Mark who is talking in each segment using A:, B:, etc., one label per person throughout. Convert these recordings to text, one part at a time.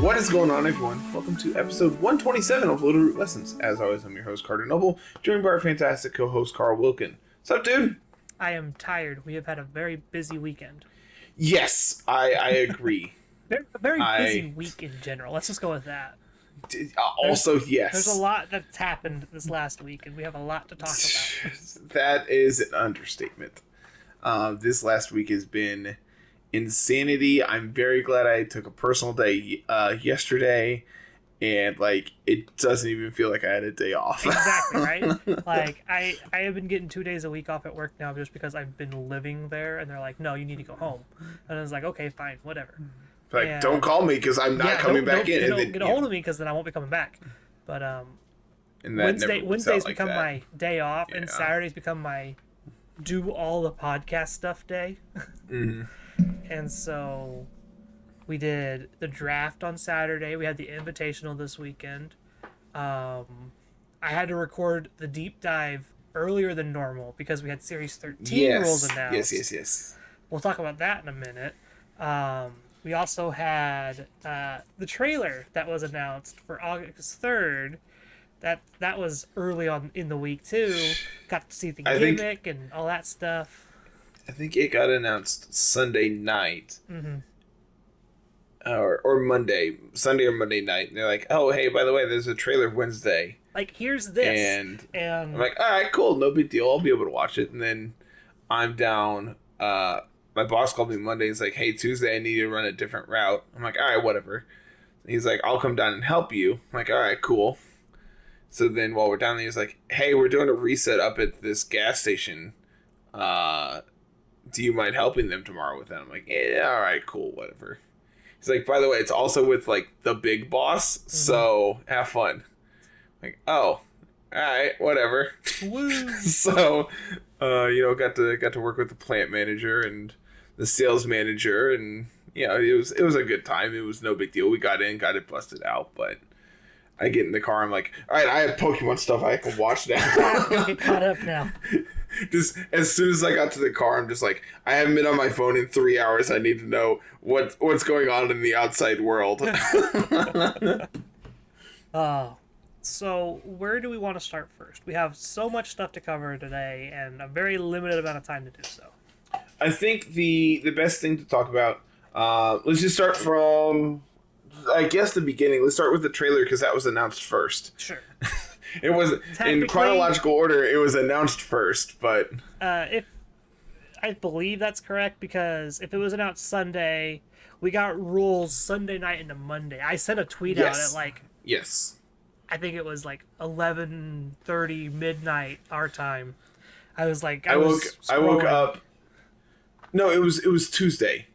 A: What is going on, everyone? Welcome to episode 127 of Littleroot Lessons. As always, I'm your host, Carter Noble, joined by our fantastic co-host, Carl Wilkin. What's up, dude?
B: I am tired. We have had a very busy weekend.
A: Yes, I agree.
B: A very busy week in general. Let's just go with that.
A: Yes.
B: There's a lot that's happened this last week, and we have a lot to talk about.
A: That is an understatement. This last week has been insanity. I'm very glad I took a personal day yesterday, and it doesn't even feel like I had a day off.
B: Exactly, right? I have been getting 2 days a week off at work now just because I've been living there, and they're like, no, you need to go home. And I was like, okay, fine, whatever.
A: Don't call me because I'm not coming back in.
B: Don't get a hold of me because then I won't be coming back. But Wednesdays become my day off, and Saturdays become my do all the podcast stuff day.
A: Mm-hmm.
B: And so we did the draft on Saturday. We had the invitational this weekend. I had to record the deep dive earlier than normal because we had Series 13 rules announced.
A: Yes.
B: We'll talk about that in a minute. We also had the trailer that was announced for August 3rd. That was early on in the week, too. Got to see the gimmick and all that stuff.
A: I think it got announced Sunday night.
B: Mm-hmm.
A: Or Monday. Sunday or Monday night. And they're like, oh, hey, by the way, there's a trailer Wednesday.
B: Here's this.
A: And I'm like, all right, cool. No big deal. I'll be able to watch it. And then I'm down. My boss called me Monday. He's like, hey, Tuesday, I need to run a different route. I'm like, all right, whatever. And he's like, I'll come down and help you. I'm like, all right, cool. So then while we're down there, he's like, hey, we're doing a reset up at this gas station. Do you mind helping them tomorrow with that? I'm like, yeah, all right, cool, whatever. He's like, by the way, it's also with the big boss, so have fun. I'm like, oh, all right, whatever. So, got to work with the plant manager and the sales manager, and it was a good time. It was no big deal. We got in, got it busted out, but I get in the car. I'm like, all right, I have Pokemon stuff I can watch now.
B: Get caught up now.
A: Just as soon as I got to the car, I'm just like, I haven't been on my phone in 3 hours. I need to know what's going on in the outside world.
B: So where do we want to start first? We have so much stuff to cover today, and a very limited amount of time to do so.
A: I think the best thing to talk about. Let's just start from, I guess, the beginning. Let's start with the trailer because that was announced first.
B: Sure.
A: It was in chronological order. It was announced first, but
B: if I believe that's correct, because if it was announced Sunday, we got rules Sunday night into Monday. I sent a tweet out at
A: yes,
B: I think it was 11:30 midnight our time. I was like,
A: I woke up. No, it was Tuesday.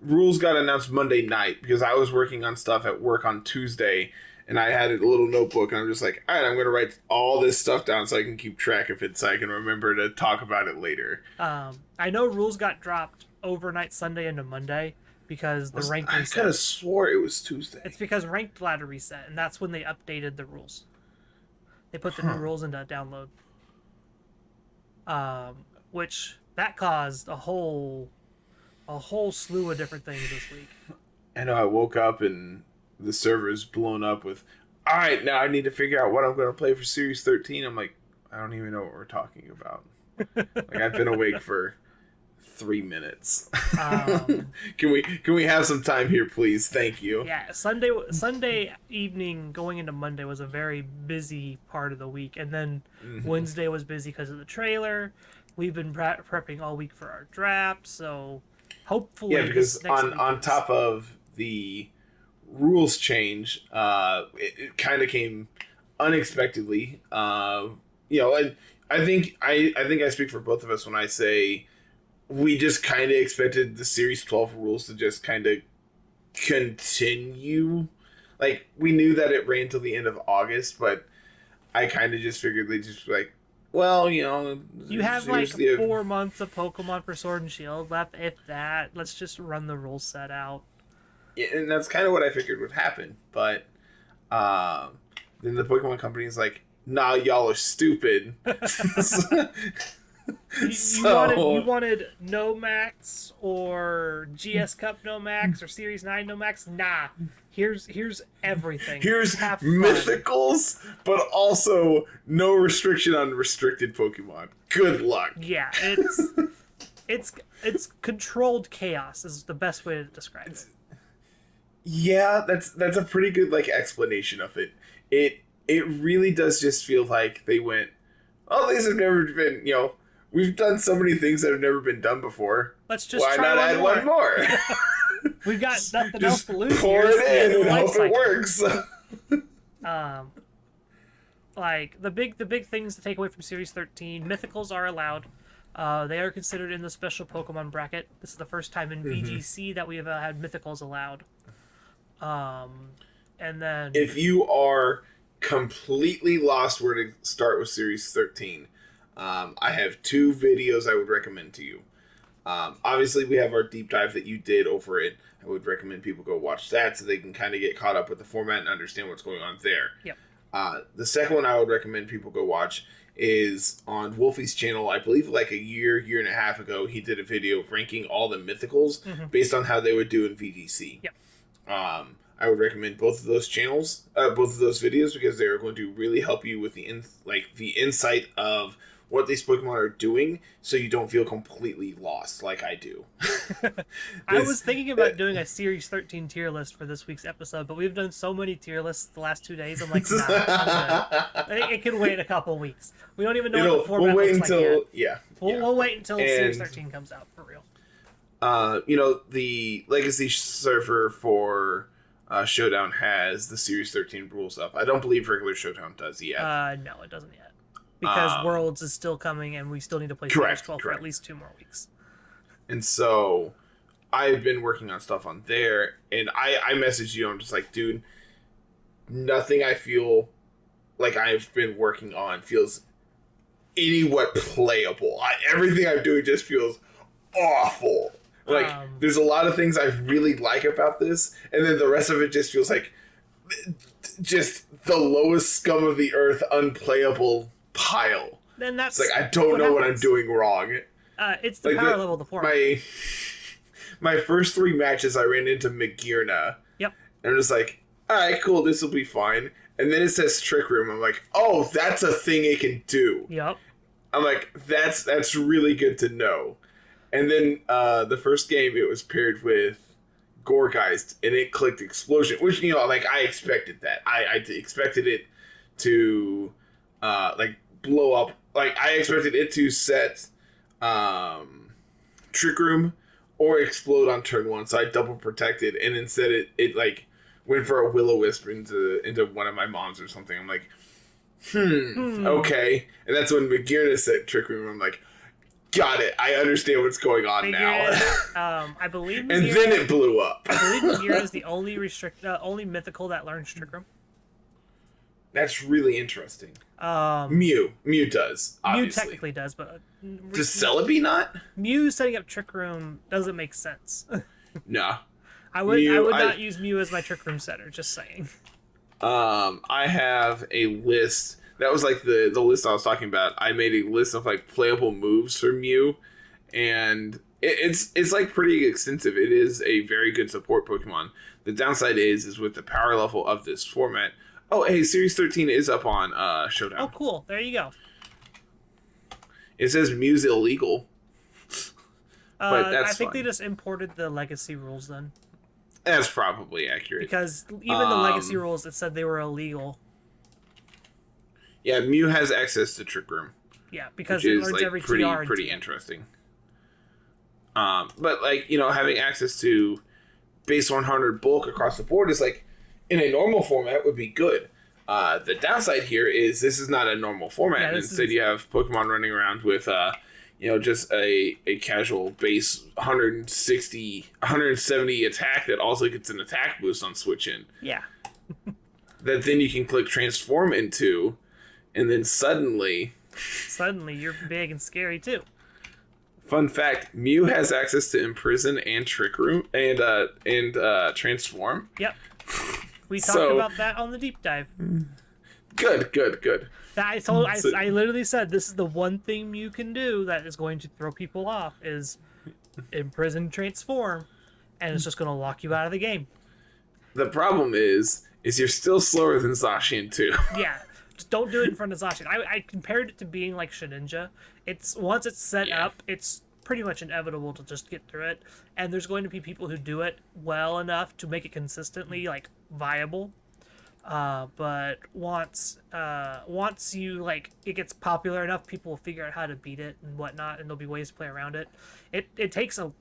A: Rules got announced Monday night because I was working on stuff at work on Tuesday. And I had a little notebook, and I'm just like, all right, I'm going to write all this stuff down so I can keep track of it, so I can remember to talk about it later.
B: I know rules got dropped overnight Sunday into Monday because the ranked reset.
A: I could have swore it was Tuesday.
B: It's because ranked ladder reset, and that's when they updated the rules. They put the new rules into download. Which that caused a whole slew of different things this week.
A: I know, I woke up and the server is blown up with, all right, now I need to figure out what I'm going to play for Series 13. I'm like, I don't even know what we're talking about. I've been awake for 3 minutes. Can we have some time here, please? Thank you.
B: Yeah, Sunday evening going into Monday was a very busy part of the week, and then Wednesday was busy because of the trailer. We've been prepping all week for our draft, so hopefully
A: because on top of the rules change, it kind of came unexpectedly. And I think I speak for both of us when I say we just kind of expected the Series 12 rules to just kind of continue. We knew that it ran till the end of August, but I kind of just figured they just well,
B: you have 4 months of Pokemon for Sword and Shield left, if that. Let's just run the rule set out.
A: Yeah, and that's kind of what I figured would happen, but then the Pokemon company is like, nah, y'all are stupid.
B: You wanted no max or GS Cup no max or Series 9 no max? Nah. Here's everything.
A: Here's mythicals, but also no restriction on restricted Pokemon. Good luck.
B: Yeah, it's controlled chaos is the best way to describe it.
A: Yeah, that's a pretty good explanation of it. It really does just feel like they went, oh, these have never been, we've done so many things that have never been done before.
B: Let's just
A: Why not add one more?
B: We've got nothing else to lose.
A: Pour it in and hope it works.
B: The big things to take away from Series 13, mythicals are allowed. They are considered in the special Pokemon bracket. This is the first time in VGC that we have had mythicals allowed. And then
A: if you are completely lost where to start with Series 13, I have 2 videos I would recommend to you. Obviously, we have our deep dive that you did over it. I would recommend people go watch that so they can kind of get caught up with the format and understand what's going on there.
B: Yep.
A: The second one I would recommend people go watch is on Wolfie's channel. I believe a year and a half ago, he did a video ranking all the mythicals based on how they would do in VGC.
B: Yep.
A: I would recommend both of those channels, both of those videos, because they are going to really help you with the insight of what these Pokemon are doing, so you don't feel completely lost like I do.
B: I was thinking about doing a Series 13 tier list for this week's episode, but we've done so many tier lists the last 2 days. I'm like, nah, I'm good. It can wait a couple weeks. We don't even know what the format looks like yet.
A: Yeah.
B: We'll wait until Series 13 comes out, for real.
A: The Legacy server for Showdown has the Series 13 rules up. I don't believe regular Showdown does yet.
B: No, it doesn't yet. Because Worlds is still coming, and we still need to play Series 12 for at least 2 more weeks.
A: And so, I've been working on stuff on there, and I messaged you, I'm just like, dude, nothing I feel like I've been working on feels anywhat playable. Everything I'm doing just feels awful. There's a lot of things I really like about this, and then the rest of it just feels like just the lowest scum of the earth, unplayable pile.
B: Then that's
A: I don't know what I'm doing wrong.
B: It's the power level of the format.
A: My first 3 matches, I ran into Magearna.
B: Yep.
A: And I'm just like, all right, cool, this will be fine. And then it says Trick Room. I'm like, oh, that's a thing it can do.
B: Yep.
A: I'm like, that's really good to know. And then the first game, it was paired with Gourgeist, and it clicked Explosion, which, I expected that. I expected it to, blow up. I expected it to set Trick Room or explode on turn 1, so I double protected, and instead it went for a Will-O-Wisp into one of my mons or something. I'm like, okay. And that's when Magearna set Trick Room. I'm like, got it. I understand what's going on now.
B: I believe
A: Magearna, and then it blew up.
B: I believe Magearna is the only only mythical that learns Trick Room.
A: That's really interesting. Mew does, obviously.
B: Mew technically does, but
A: does Celebi not?
B: Mew setting up Trick Room doesn't make sense.
A: No.
B: I would not use Mew as my Trick Room setter, just saying.
A: I have a list. That was the list I was talking about. I made a list of playable moves for Mew, and it's pretty extensive. It is a very good support Pokemon. The downside is with the power level of this format. Oh, hey, Series 13 is up on Showdown.
B: Oh, cool. There you go.
A: It says Mew's illegal. But that's
B: I think
A: fine.
B: they just imported the Legacy rules then.
A: That's probably accurate.
B: Because even the Legacy rules, it said they were illegal.
A: Yeah, Mew has access to Trick Room.
B: Yeah, because
A: it
B: learns every TR.
A: Pretty interesting. But having access to base 100 bulk across the board is in a normal format would be good. The downside here is this is not a normal format.
B: Yeah,
A: Instead, you have Pokemon running around with just a casual base 170 attack that also gets an attack boost on switch in.
B: Yeah.
A: That then you can click transform into, and then suddenly
B: you're big and scary too.
A: Fun fact: Mew has access to Imprison and Trick Room and Transform.
B: Yep. We talked about that on the deep dive.
A: Good.
B: I literally said this is the one thing you can do that is going to throw people off is imprison transform, and it's just going to lock you out of the game.
A: The problem is you're still slower than Zacian too.
B: Yeah, just don't do it in front of Zacian. I compared it to being like Shedinja. Once it's set up, it's pretty much inevitable to just get through it, and there's going to be people who do it well enough to make it consistently like viable. But once you like it gets popular enough, people will figure out how to beat it and whatnot, and there'll be ways to play around it. It takes a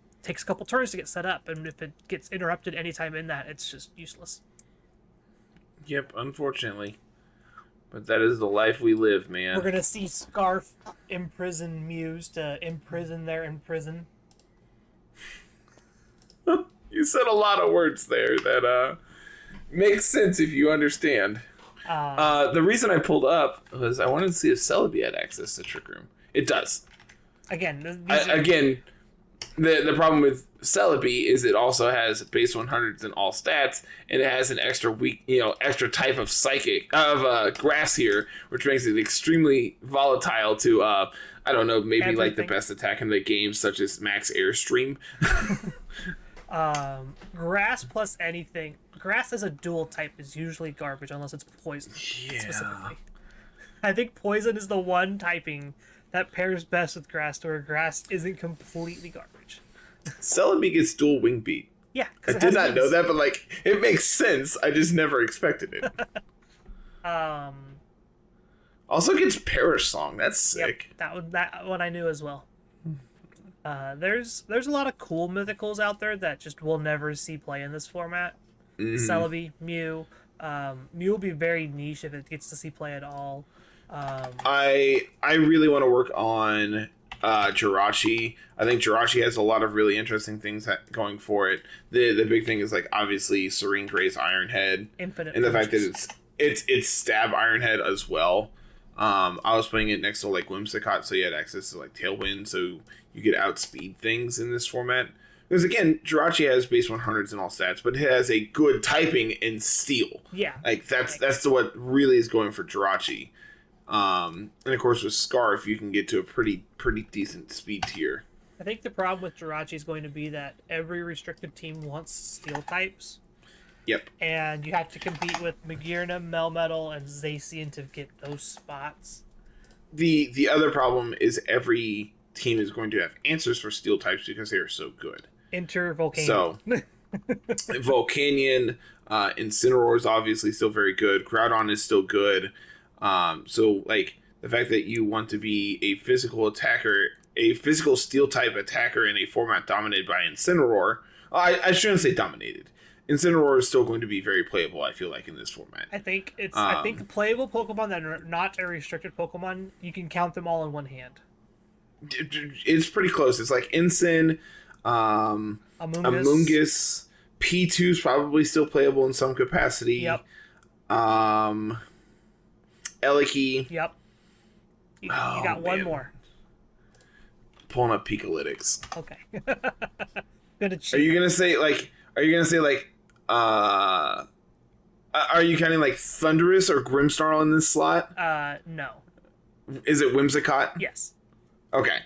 B: couple turns to get set up, and if it gets interrupted anytime in that, it's just useless.
A: Yep, unfortunately. But that is the life we live, man.
B: We're gonna see Scarf imprison Muse to imprison their imprison.
A: You said a lot of words there that makes sense if you understand. The reason I pulled up was I wanted to see if Celebi had access to Trick Room. It does.
B: Again,
A: the problem with Celebi is it also has base 100s in all stats, and it has an extra extra type of grass here, which makes it extremely volatile to I don't know, maybe everything. Like the best attack in the game, such as Max Airstream.
B: Grass plus anything. Grass as a dual type is usually garbage unless it's poison. Yeah. Specifically, I think poison is the one typing that pairs best with grass, to where grass isn't completely garbage.
A: Celebi gets dual wing beat.
B: Yeah,
A: I did not know that, but like it makes sense. I just never expected it. Also gets Perish Song. That's sick.
B: Yep, that one I knew as well. There's a lot of cool mythicals out there that just we'll never see play in this format. Mm-hmm. Celebi, Mew. Mew will be very niche if it gets to see play at all.
A: I really want to work on Jirachi. I think Jirachi has a lot of really interesting things going for it. The big thing is like obviously Serene Gray's Iron Head,
B: infinite,
A: and the fact that it's stab Iron Head as well. I was playing it next to like Whimsicott, so you had access to like Tailwind, so you could outspeed things in this format. Because again, Jirachi has base 100s in all stats, but it has a good typing in Steel.
B: Yeah,
A: like that's what really is going for Jirachi. And of course with Scarf, you can get to a pretty decent speed tier.
B: I think the problem with Jirachi is going to be that every restricted team wants Steel types.
A: Yep.
B: And you have to compete with Magearna, Melmetal, and Zacian to get those spots.
A: The other problem is every team is going to have answers for Steel types because they are so good.
B: Enter Volcanion.
A: So, Volcanion, Incineroar is obviously still very good. Groudon is still good. So, like, the fact that you want to be a physical attacker, a physical Steel type attacker in a format dominated by Incineroar, I shouldn't say dominated. Incineroar is still going to be very playable, I feel like, in this format.
B: I think I think playable Pokemon that are not a restricted Pokemon, you can count them all in one hand.
A: It's pretty close. It's like Incin, Amoonguss, P2 is probably still playable in some capacity.
B: Yep.
A: Eliki.
B: Yep. You got one more.
A: Pulling up Pikalytics.
B: Okay. Gonna cheat.
A: Are you gonna say like? Are you counting like Thundurus or Grimmsnarl in this slot?
B: No.
A: Is it Whimsicott?
B: Yes.
A: Okay.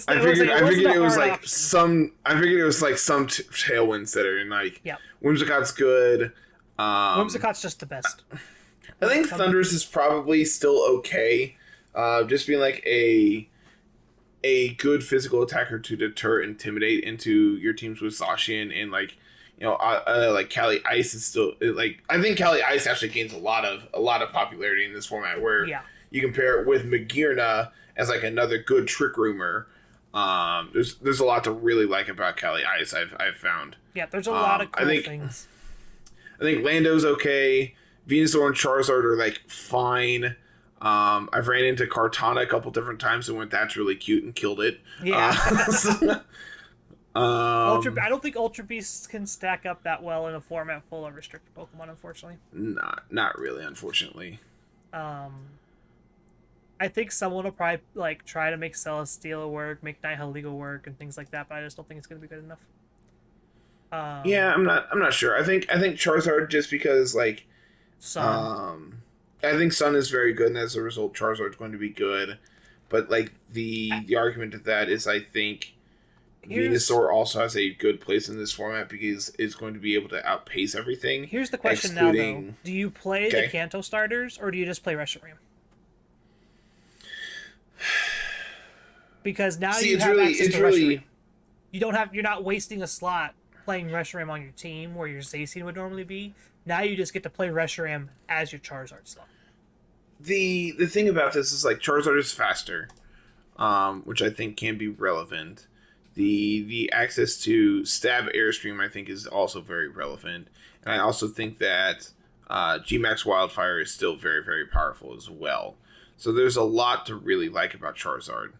A: I figured it was like some Tailwinds that are in like.
B: Yep.
A: Whimsicott's good.
B: Whimsicott's just the best.
A: I think Thundurus is probably still okay. Just being like a good physical attacker to deter, intimidate into your teams with Zacian and like. Like Cali Ice is still like I think Cali Ice actually gains a lot of popularity in this format where you compare it with Magearna as like another good Trick Roomer. There's a lot to really like about Cali Ice. I've found.
B: Yeah, there's a lot of cool things.
A: I think Lando's okay. Venusaur and Charizard are like fine. I've ran into Kartana a couple different times and went that's really cute and killed it.
B: Yeah. I don't think Ultra Beasts can stack up that well in a format full of restricted Pokemon, unfortunately.
A: Not really, unfortunately.
B: I think someone will probably like try to make Celesteela work, make Nihilego work, and things like that, but I just don't think it's going to be good enough.
A: Yeah, I'm not sure. I think Charizard just because like
B: Sun.
A: I think Sun is very good, and as a result, Charizard's going to be good. But like the argument to that is, I think Venusaur also has a good place in this format because it's going to be able to outpace everything.
B: Here's the question now, though: do you play the Kanto starters, or do you just play Reshiram? Because now you have access to Reshiram. You're not wasting a slot playing Reshiram on your team where your Zacian would normally be. Now you just get to play Reshiram as your Charizard slot.
A: The thing about this is like Charizard is faster, which I think can be relevant. The access to Stab Airstream I think is also very relevant, and I also think that G-Max Wildfire is still very, very powerful as well. So there's a lot to really like about Charizard.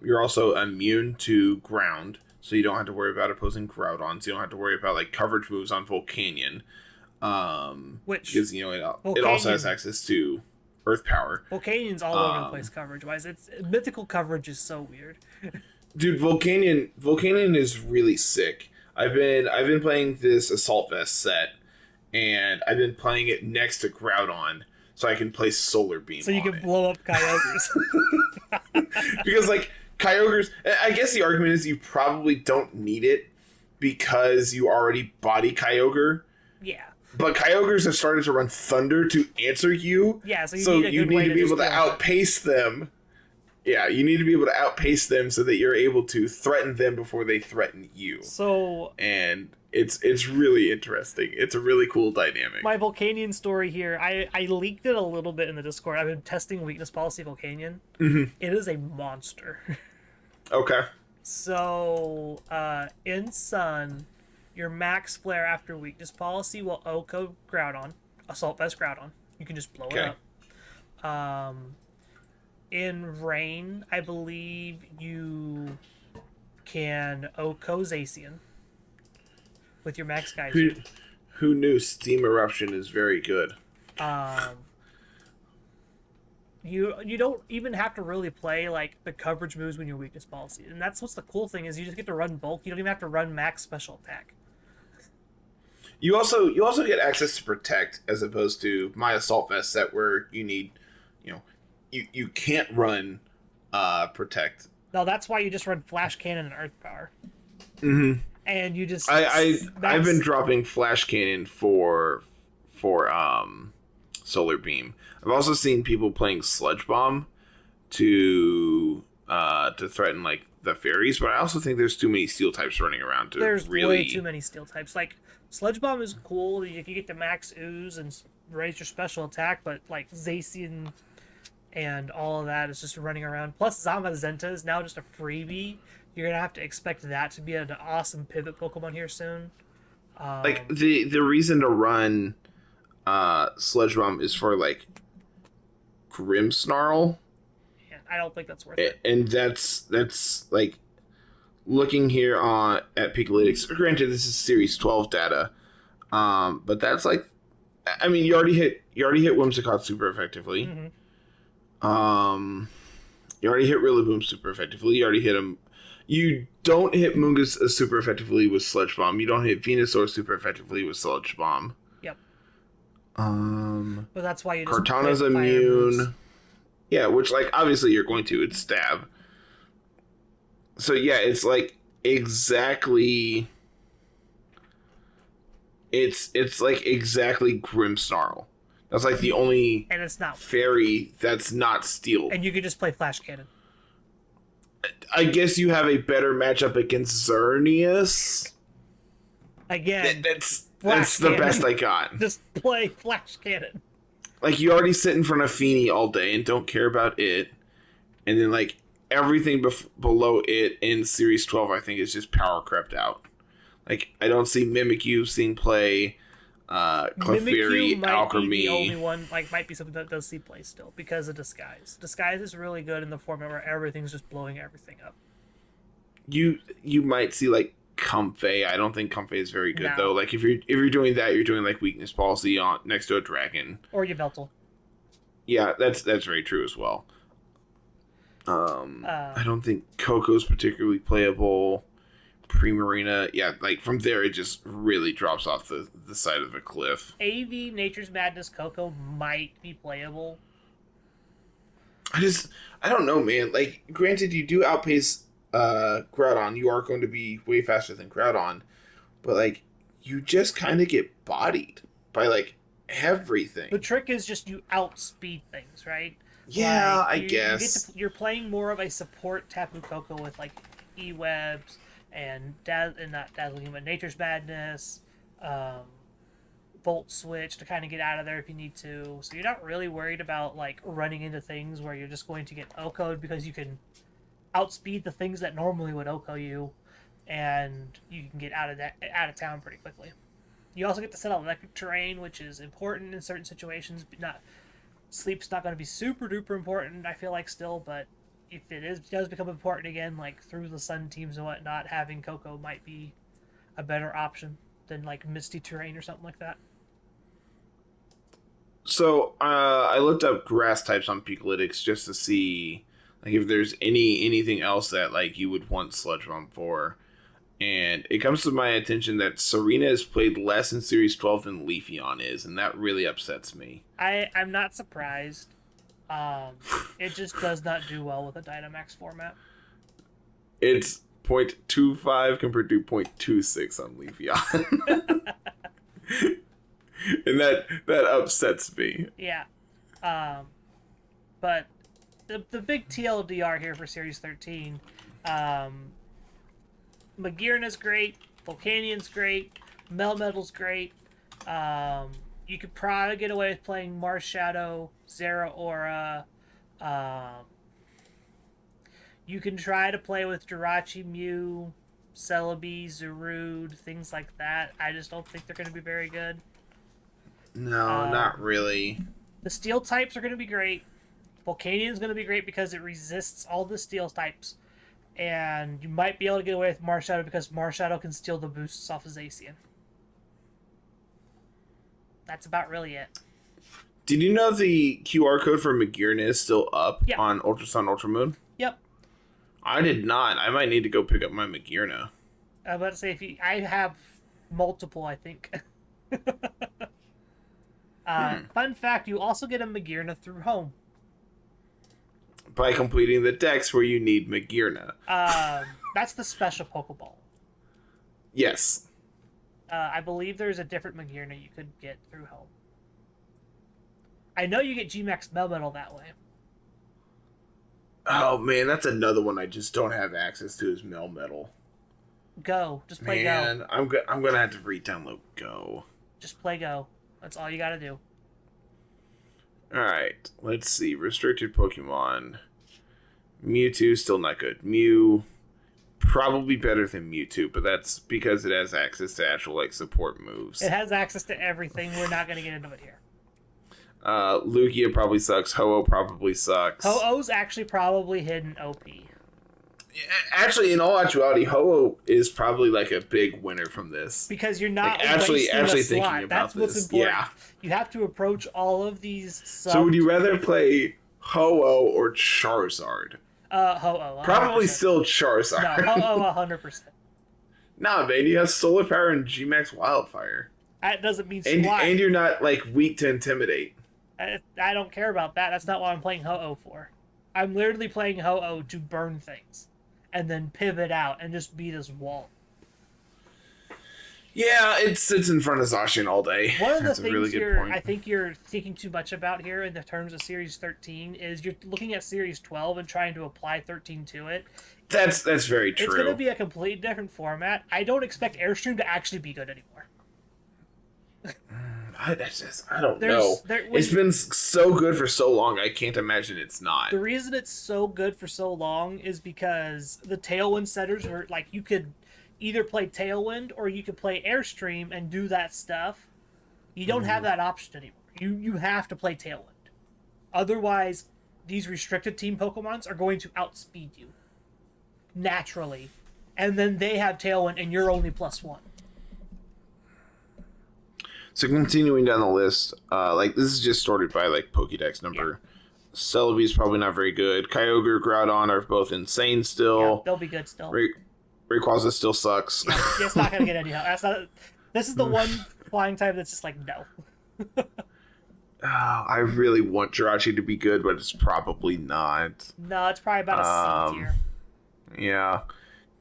A: You're also immune to ground, so you don't have to worry about opposing Groudons. You don't have to worry about like coverage moves on Volcanion. Because it also has access to Earth Power.
B: Volcanion's all over the place coverage wise. It's mythical coverage is so weird.
A: Dude, Volcanion is really sick. I've been playing this Assault Vest set, and I've been playing it next to Groudon, so I can play Solar Beam.
B: So you can blow up Kyogres.
A: Because like Kyogres, I guess the argument is you probably don't need it because you already body Kyogre.
B: Yeah.
A: But Kyogres have started to run Thunder to answer you.
B: Yeah, so you need
A: to be able to outpace them. Yeah, you need to be able to outpace them so that you're able to threaten them before they threaten you. And it's really interesting. It's a really cool dynamic.
B: My Volcanion story here, I leaked it a little bit in the Discord. I've been testing Weakness Policy Volcanion.
A: Mm-hmm.
B: It is a monster.
A: Okay.
B: So, in Sun, your Max Flare after Weakness Policy will OHKO Groudon, Assault Vest Groudon. You can just blow it up. In Rain, I believe you can OHKO Zacian with your Max Geyser.
A: Who knew Steam Eruption is very good?
B: You don't even have to really play like the coverage moves when you're Weakness Policy, and that's what's the cool thing is you just get to run bulk. You don't even have to run Max Special Attack.
A: You also get access to Protect as opposed to my Assault Vest set where you need, you can't run Protect.
B: No, that's why you just run Flash Cannon and Earth Power.
A: Mm-hmm.
B: And you just
A: I've been dropping Flash Cannon for Solar Beam. I've also seen people playing Sludge Bomb to threaten like the fairies, but I also think there's too many steel types running around to
B: there's
A: really...
B: way too many steel types. Like Sludge Bomb is cool, you can get the max ooze and raise your special attack, but like Zacian and all of that is just running around. Plus Zamazenta is now just a freebie. You're gonna have to expect that to be an awesome pivot Pokemon here soon.
A: Like the reason to run Sludge Bomb is for like Grimmsnarl.
B: And I don't think that's worth it.
A: And that's like looking here at Pikalytics. Granted, this is Series 12 data, but that's like, I mean, you already hit Whimsicott super effectively.
B: Mm-hmm.
A: You already hit Rillaboom super effectively. You already hit him. You don't hit Moongus super effectively with Sludge Bomb. You don't hit Venusaur super effectively with Sludge Bomb.
B: Yep.
A: But
B: that's why you just
A: Cortana's immune. Yeah, which like obviously you're going to. It's Stab. So yeah, it's like exactly. It's like exactly Grimmsnarl. That's like the only
B: and it's not
A: fairy that's not steel.
B: And you could just play Flash Cannon.
A: I guess you have a better matchup against Xerneas.
B: Again,
A: that's the best I got.
B: Just play Flash Cannon.
A: Like, you already sit in front of Feeny all day and don't care about it. And then, like, everything below it in Series 12, I think, is just power crept out. Like, I don't see Mimikyu seeing play, Clefairy, Alchemy.
B: Be the only one, like, might be something that does see play still because of Disguise. Disguise is really good in the format where everything's just blowing everything up.
A: You might see, like, Comfey. I don't think Comfey is very good though. Like if you're doing that, you're doing like Weakness Policy on next to a dragon
B: or Yveltal.
A: Yeah, that's very true as well. I don't think Coco's particularly playable. Primarina, yeah, like from there it just really drops off the side of a cliff.
B: AV Nature's Madness Coco might be playable.
A: I don't know, man. Like, granted, you do outpace Groudon. You are going to be way faster than Groudon, but like, you just kind of get bodied by like everything.
B: The trick is just you outspeed things, right?
A: Yeah,
B: like,
A: I guess.
B: You're playing more of a support Tapu Koko with like E-Webs and not Dazzling, but Nature's Madness, Volt Switch to kind of get out of there if you need to. So you're not really worried about like running into things where you're just going to get OHKO'd because you can outspeed the things that normally would OHKO you, and you can get out of town pretty quickly. You also get to set out electric terrain, which is important in certain situations. But not sleep's not going to be super duper important, I feel like, still, but if it does become important again, like through the sun teams and whatnot, having Coco might be a better option than like misty terrain or something like that.
A: So I looked up grass types on Pikalytics just to see like if there's anything else that like you would want Sludge Bomb for. And it comes to my attention that Serena has played less in Series 12 than Leafeon is, and that really upsets me.
B: I'm not surprised. It just does not do well with the Dynamax format.
A: It's 0.25 compared to 0.26 on Leafeon. And that upsets me.
B: Yeah. But the big TLDR here for Series 13, Magearna's great, Volcanian's great, Melmetal's great. You could probably get away with playing Marshadow, Zeraora. You can try to play with Jirachi, Mew, Celebi, Zarude, things like that. I just don't think they're going to be very good.
A: No, not really.
B: The steel types are going to be great. Volcanian's going to be great because it resists all the steel types. And you might be able to get away with Marshadow because Marshadow can steal the boosts off of Zacian. That's about really it.
A: Did you know the QR code for Magearna is still up on Ultra Sun, Ultra Moon?
B: Yep.
A: I did not. I might need to go pick up my Magearna.
B: I was about to say, I have multiple, I think. Fun fact, you also get a Magearna through home.
A: By completing the decks where you need Magearna.
B: That's the special Pokeball.
A: Yes.
B: I believe there's a different Magearna you could get through home. I know you get G-Max Melmetal that way.
A: Oh, man, that's another one I just don't have access to is Melmetal.
B: Go. Just play Go.
A: Man, I'm going to have to re-download Go.
B: Just play Go. That's all you got to do.
A: Alright, let's see. Restricted Pokemon. Mewtwo, still not good. Mew, probably better than Mewtwo, but that's because it has access to actual, like, support moves.
B: It has access to everything. We're not going to get into it here.
A: Lugia probably sucks. Ho-Oh probably sucks.
B: Ho-Oh's actually probably hidden OP.
A: Actually, in all actuality, Ho-Oh is probably like a big winner from this.
B: Because you're not
A: like, actually thinking about
B: That's
A: this.
B: what's important.
A: Yeah.
B: You have to approach all of these
A: So would you rather play Ho-Oh or Charizard?
B: Ho-Oh. 100%.
A: Probably still Charizard.
B: No, Ho-Oh 100%.
A: Nah, man, you have Solar Power and G-Max Wildfire.
B: That doesn't mean
A: Swat. And you're not, like, weak to Intimidate.
B: I don't care about that. That's not what I'm playing Ho-Oh for. I'm literally playing Ho-Oh to burn things. And then pivot out and just be this wall. Yeah,
A: it sits in front of Zacian all day.
B: One of the
A: That's
B: things
A: a really good point.
B: I think you're thinking too much about here in the terms of Series 13 is you're looking at Series 12 and trying to apply 13 to it.
A: That's very true.
B: It's going to be a completely different format. I don't expect Airstream to actually be good anymore.
A: I don't know. It's been so good for so long, I can't imagine it's not.
B: The reason it's so good for so long is because the Tailwind setters were, like, you could either play Tailwind or you could play Airstream and do that stuff. You don't have that option anymore. You have to play Tailwind. Otherwise, these restricted team Pokemons are going to outspeed you. Naturally. And then they have Tailwind and you're only +1.
A: So continuing down the list, like this is just sorted by like Pokédex number. Yeah. Celebi's probably not very good. Kyogre, Groudon are both insane still.
B: Yeah, they'll be good still.
A: Rayquaza still sucks.
B: Yeah, it's not gonna get any help. This is the one flying type that's just like no.
A: I really want Jirachi to be good, but it's probably not.
B: No, it's probably about a C tier.
A: Yeah.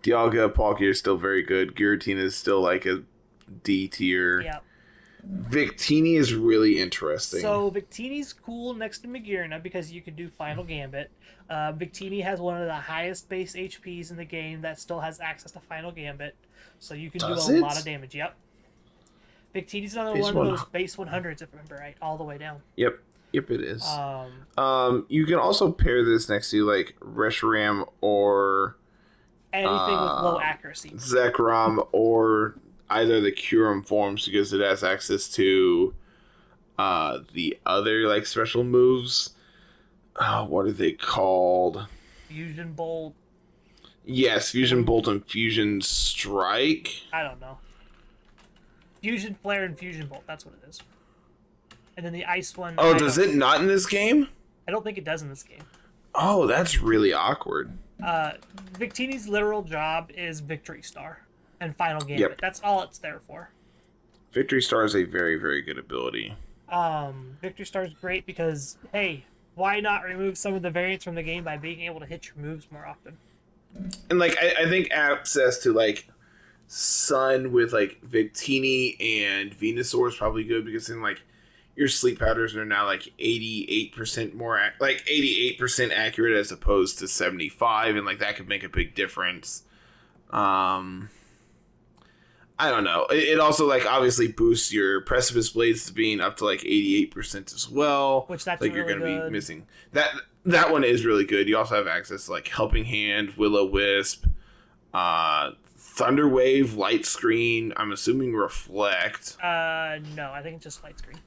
A: Dialga, Palkia is still very good. Giratina is still like a D tier.
B: Yep.
A: Victini is really interesting.
B: So Victini's cool next to Magearna because you can do Final Gambit. Victini has one of the highest base HPs in the game that still has access to Final Gambit, so you can do a lot of damage. Yep. Victini's another one of those base 100s, if I remember right, all the way down.
A: Yep, it is. You can also pair this next to like Reshiram or
B: anything with low accuracy.
A: Zekrom or either the Kyurem forms because it has access to the other like special moves. What are they called?
B: Fusion Bolt.
A: Yes, Fusion Bolt and Fusion Strike.
B: I don't know. Fusion Flare and Fusion Bolt. That's what it is. And then the ice one.
A: Oh, does it not in this game?
B: I don't think it does in this game.
A: Oh, that's really awkward.
B: Victini's literal job is Victory Star and Final Gambit.
A: Yep.
B: That's all it's there for.
A: Victory Star is a very, very good ability.
B: Victory Star is great because, hey, why not remove some of the variance from the game by being able to hit your moves more often?
A: And, like, I think access to, like, Sun with, like, Victini and Venusaur is probably good because then, like, your sleep powders are now, like, 88% more, 88% accurate as opposed to 75, and, like, that could make a big difference. I don't know. It also, like, obviously boosts your Precipice Blades to being up to, like, 88% as well.
B: Which that's
A: like
B: really
A: you're going to
B: good.
A: be missing. That one is really good. You also have access to, like, Helping Hand, Will-O-Wisp, Thunder Wave, Light Screen, I'm assuming Reflect.
B: No, I think it's just Light Screen.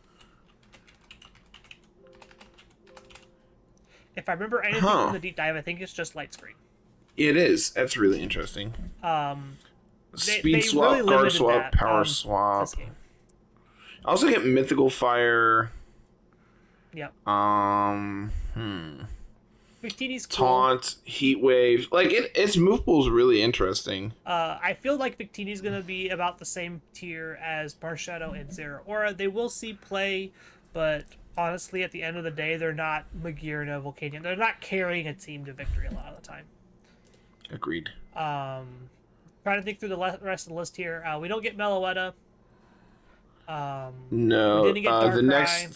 B: If I remember anything from the deep dive, I think it's just Light Screen.
A: It is. That's really interesting. Speed swap,
B: really
A: guard swap, power swap. I also get Mythical Fire.
B: Yep. Victini's cool.
A: Taunt, Heat Wave. Like, its move pool is really interesting.
B: I feel like Victini's going to be about the same tier as Marshadow and Zeraora. They will see play, but honestly, at the end of the day, they're not Magearna, Volcanion. They're not carrying a team to victory a lot of the time.
A: Agreed.
B: Trying to think through the rest of the list here. We don't get Meloetta.
A: No.
B: We didn't get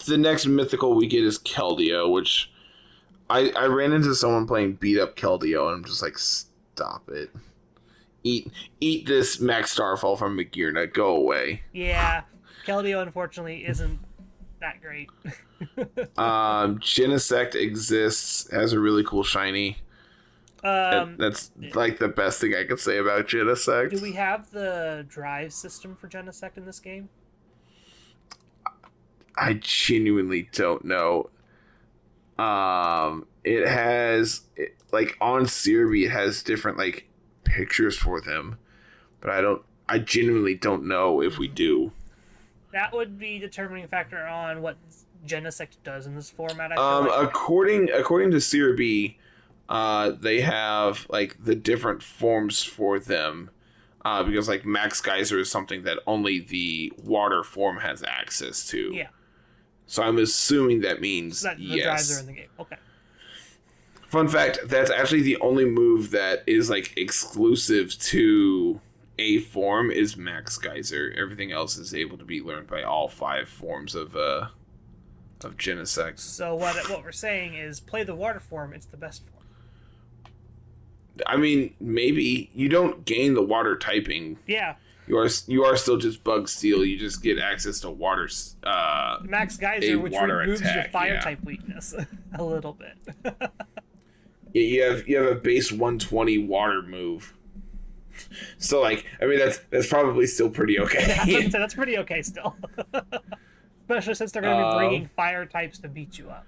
A: the next mythical we get is Keldeo, which I ran into someone playing beat up Keldeo, and I'm just like, stop it. Eat this Max Starfall from Magearna. Go away.
B: Yeah, Keldeo unfortunately isn't that great.
A: Genesect exists, has a really cool shiny. That's like the best thing I could say about Genesect.
B: Do we have the drive system for Genesect in this game?
A: I genuinely don't know. It has like on Searby, it has different like pictures for them, but I genuinely don't know if we do.
B: That would be determining factor on what Genesect does in this format.
A: According to Searby, they have like the different forms for them, because like Max Geyser is something that only the water form has access to.
B: Yeah.
A: So I'm assuming that means
B: that the
A: yes.
B: drives are in the game. Okay.
A: Fun fact, that's actually the only move that is like exclusive to a form is Max Geyser. Everything else is able to be learned by all 5 forms of Genesect.
B: So what we're saying is play the water form, it's the best form.
A: I mean, maybe you don't gain the water typing.
B: Yeah.
A: You are still just Bug Steel. You just get access to water.
B: Max Geyser, which removes
A: attack,
B: your fire type weakness a little bit.
A: Yeah, you have a base 120 water move. So like, I mean that's probably still pretty okay.
B: Yeah, that's pretty okay still. Especially since they're going to be bringing fire types to beat you up.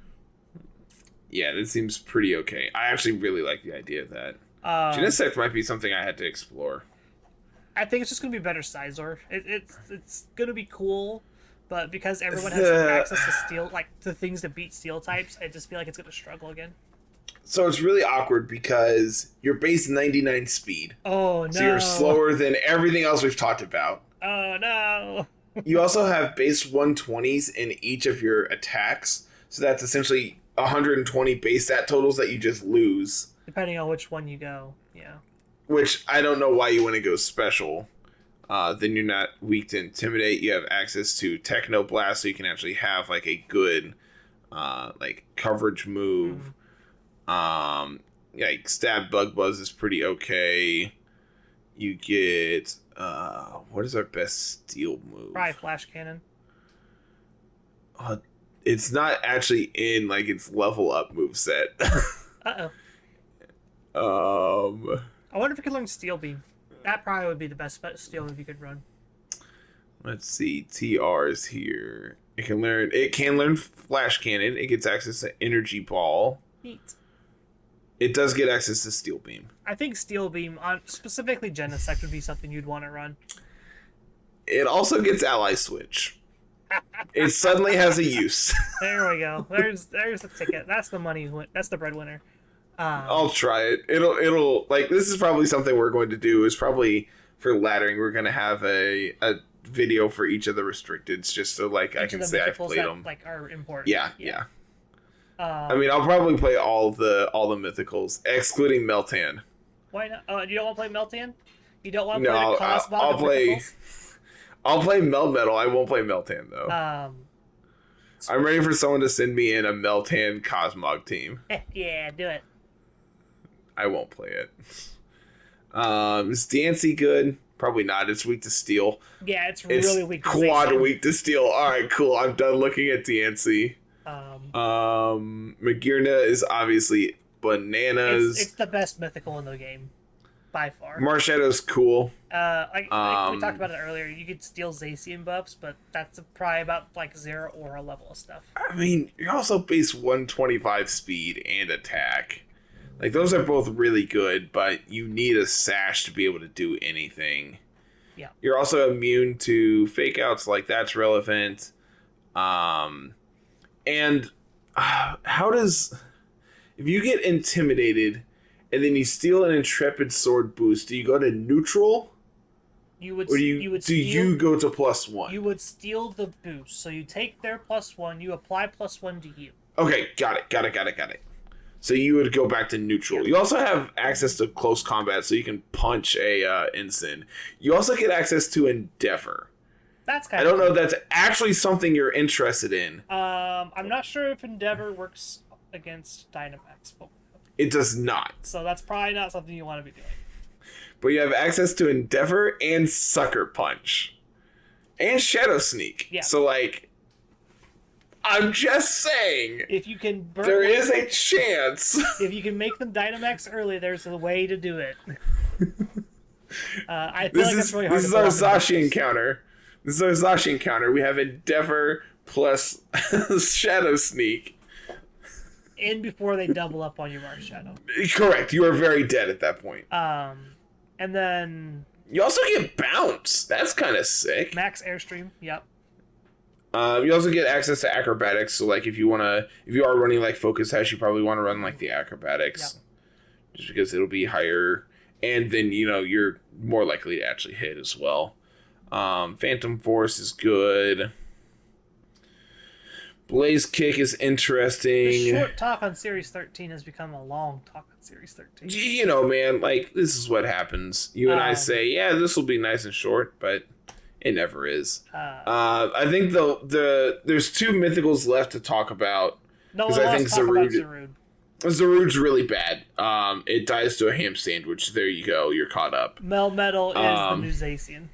A: Yeah, that seems pretty okay. I actually really like the idea of that. Genesect might be something I had to explore.
B: I think it's just going to be better Scizor. It's going to be cool, but because everyone has access to steel, like to things to beat steel types, I just feel like it's going to struggle again.
A: So it's really awkward because you're base 99 speed.
B: Oh, no.
A: So you're slower than everything else we've talked about.
B: Oh, no.
A: You also have base 120s in each of your attacks. So that's essentially 120 base stat totals that you just lose.
B: Depending on which one you go, yeah.
A: Which I don't know why you want to go special. Then you're not weak to Intimidate. You have access to Technoblast, so you can actually have like a good like coverage move. Like Stab Bug Buzz is pretty okay. You get what is our best steel move?
B: Probably Flash Cannon.
A: It's not actually in like its level up moveset.
B: I wonder if you could learn Steel Beam. That probably would be the best steel move you could run.
A: Let's see, TR's here. It can learn Flash Cannon. It gets access to Energy Ball.
B: Neat.
A: It does get access to Steel Beam.
B: I think Steel Beam, on specifically Genesect, would be something you'd want to run.
A: It also gets Ally Switch. It suddenly has a use.
B: There we go. There's the ticket. That's the money. That's the breadwinner.
A: I'll try it. It'll like this is probably something we're going to do. Is probably for laddering. We're going to have a video for each of the restricteds, just so like I can say I've played them.
B: Like are important.
A: Yeah. I mean, I'll probably play all the mythicals, excluding Meltan.
B: Why not? Oh, you don't want to play Meltan? You don't want to play the Cosmog?
A: I'll play. I'll play Melmetal. I won't play Meltan though. I'm ready for someone to send me in a Meltan Cosmog team.
B: Yeah, do it.
A: I won't play it. Is Dancy good? Probably not. It's weak to steel.
B: Yeah, it's really weak to
A: quad weak to steel. Alright, cool. I'm done looking at Dancy. Magirna is obviously bananas.
B: It's the best mythical in the game. By far.
A: Marshadow's cool.
B: Like we talked about it earlier, you could steal Zacian buffs, but that's probably about like 0 aura level of stuff.
A: I mean, you're also base 125 speed and attack. Like, those are both really good, but you need a sash to be able to do anything.
B: Yeah.
A: You're also immune to fake outs, like that's relevant. And how does... If you get intimidated and then you steal an Intrepid Sword boost, do you go to neutral?
B: You would
A: do you go to +1?
B: You would steal the boost. So you take their +1, you apply +1 to you.
A: Okay, got it. So you would go back to neutral. Yeah. You also have access to close combat, so you can punch a ensign. You also get access to Endeavor.
B: That's kind
A: I don't know if that's actually something you're interested in.
B: I'm not sure if Endeavor works against Dynamax.
A: It does not.
B: So that's probably not something you want to be doing.
A: But you have access to Endeavor and Sucker Punch. And Shadow Sneak.
B: Yeah.
A: So, like... I'm just saying.
B: If you can
A: there is a chance.
B: If you can make them Dynamax early, there's a way to do it. I feel like it's really hard. This is our
A: Zacian encounter. We have Endeavor plus Shadow Sneak.
B: And before they double up on your Marshadow.
A: Correct. You are very dead at that point.
B: And then
A: you also get Bounce. That's kind of sick.
B: Max Airstream. Yep.
A: You also get access to acrobatics, so like if you are running like Focus Hash, you probably want to run like the acrobatics, just because it'll be higher, and then you're more likely to actually hit as well. Phantom Force is good. Blaze Kick is interesting.
B: The short talk on Series 13 has become a long talk on Series 13.
A: Man, like this is what happens. You and I say, yeah, this will be nice and short, but it never is. I think there's 2 mythicals left to talk about.
B: No, I think Zarude.
A: Zarude's really bad. It dies to a ham sandwich. There you go. You're caught up.
B: Melmetal is the new Zacian.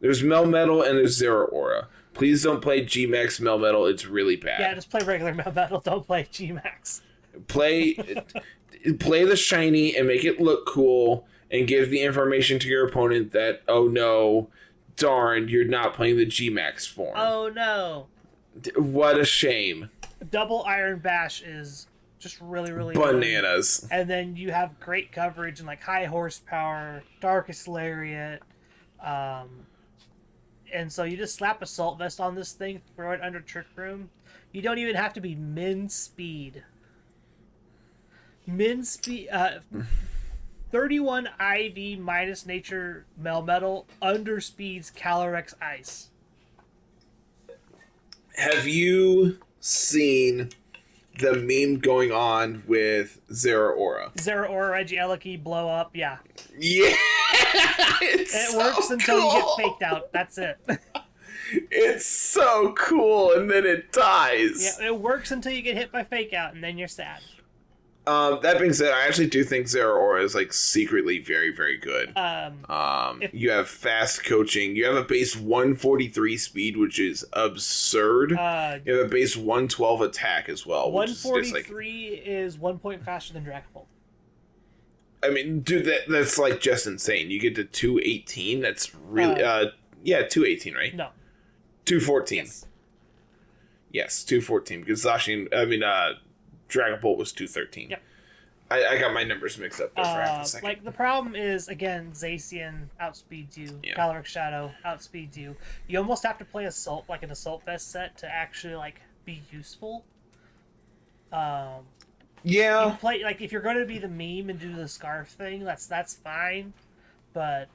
A: There's Melmetal and there's Zero Aura. Please don't play G-Max Melmetal. It's really bad.
B: Yeah, just play regular Melmetal. Don't play G-Max.
A: Play the shiny and make it look cool and give the information to your opponent that, oh no... Darn, you're not playing the G-Max form.
B: Oh, no.
A: What a shame.
B: Double Iron Bash is just really, really
A: bananas.
B: Good. And then you have great coverage and like high horsepower, Darkest Lariat. And so you just slap Assault Vest on this thing, throw it under Trick Room. You don't even have to be min speed. Min speed, 31 IV minus nature Melmetal underspeeds Calyrex Ice.
A: Have you seen the meme going on with Zeraora?
B: Zeraora, Regieleki, blow up, yeah.
A: Yeah!
B: It works until you get faked out. That's it.
A: It's so cool, and then it dies.
B: Yeah, it works until you get hit by fake out, and then you're sad.
A: That being said, I actually do think Zeraora is like secretly very, very good. You have fast coaching. You have a base 143 speed, which is absurd. You have a base 112 attack as well.
B: 143 is 1 point faster than Dragapult.
A: I mean, dude, that's like just insane. You get to 218. That's really 218, right?
B: No,
A: 214. Yes, 214 because Dragapult was 213.
B: Yep.
A: I got my numbers mixed up there for half a second.
B: Like, the problem is, again, Zacian outspeeds you. Yeah. Calyrex Shadow outspeeds you. You almost have to play Assault, like an Assault Vest set, to actually, like, be useful. Yeah. You play, like, if you're going to be the meme and do the Scarf thing, that's fine. But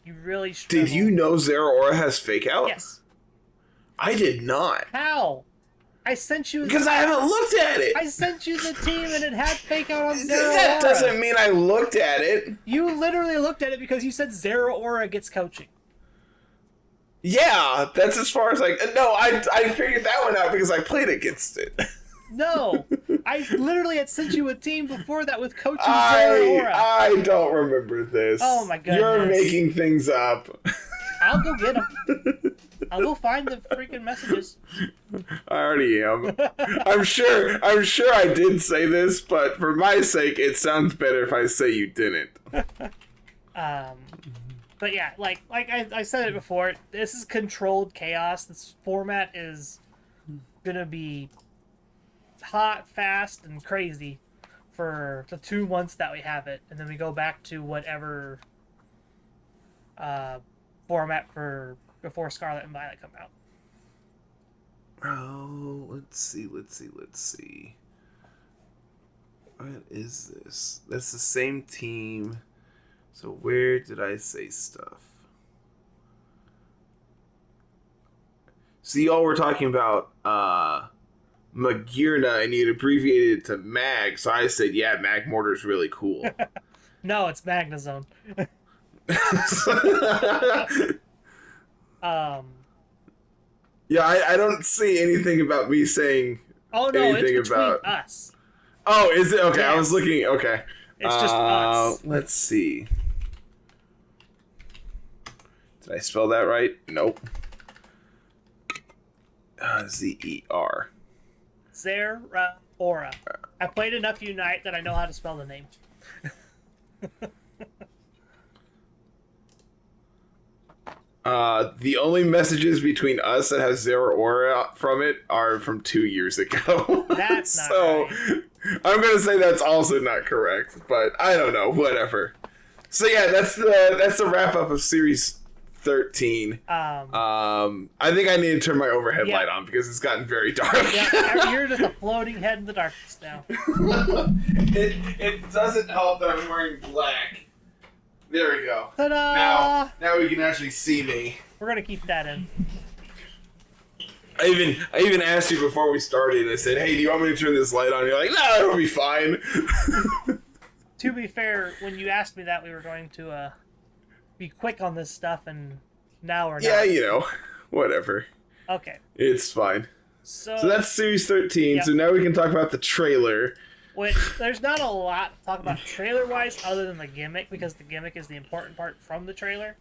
B: you really struggle.
A: Did you know Zeraora has Fake Out?
B: Yes.
A: I did not.
B: How? I sent you...
A: Because I haven't looked at it.
B: I sent you the team and it had Fake Out on Zeraora.
A: That doesn't mean I looked at it.
B: You literally looked at it because you said Zeraora gets coaching.
A: Yeah, that's as far as like... No, I figured that one out because I played against it.
B: No, I literally had sent you a team before that with coaching Zeraora.
A: I don't remember this.
B: Oh my goodness.
A: You're making things up.
B: I'll go get them. I'll go find the freaking messages.
A: I already am. I'm sure I did say this, but for my sake, it sounds better if I say you didn't.
B: But yeah, like I said it before, this is controlled chaos. This format is gonna be hot, fast, and crazy for the 2 months that we have it, and then we go back to whatever format for before Scarlet and Violet come out.
A: Oh, let's see. What is this? That's the same team. So where did I say stuff? See, y'all were talking about Magirna, and you'd abbreviated it to Mag, so I said, yeah, Mag Mortar's really cool.
B: No, it's Magnezone.
A: Yeah, I don't see anything about me saying anything
B: it's between
A: about
B: us.
A: Oh, is it? Okay,
B: Yes.
A: I was looking. Okay.
B: It's just us.
A: Let's see. Did I spell that right? Nope. Zer.
B: Zeraora. I played enough Unite that I know how to spell the name.
A: The only messages between us that has Zeraora from it are from 2 years ago.
B: That's not
A: so
B: right.
A: I'm gonna say that's also not correct, but I don't know. Whatever. So yeah, that's the wrap up of Series 13. I think I need to turn my overhead light on because it's gotten very dark.
B: Yeah, you're just a floating head in the darkness now.
A: It doesn't help that I'm wearing black. There we go.
B: Ta-da!
A: Now we can actually see me.
B: We're gonna keep that in.
A: I even asked you before we started. I said, "Hey, do you want me to turn this light on?" You're like, "No, it'll be fine."
B: To be fair, when you asked me that, we were going to be quick on this stuff, and now we're not.
A: Yeah, you know, whatever.
B: Okay.
A: It's fine.
B: So
A: that's Series 13.
B: Yep.
A: So now we can talk about the trailer.
B: Which, there's not a lot to talk about trailer-wise other than the gimmick, because the gimmick is the important part from the trailer.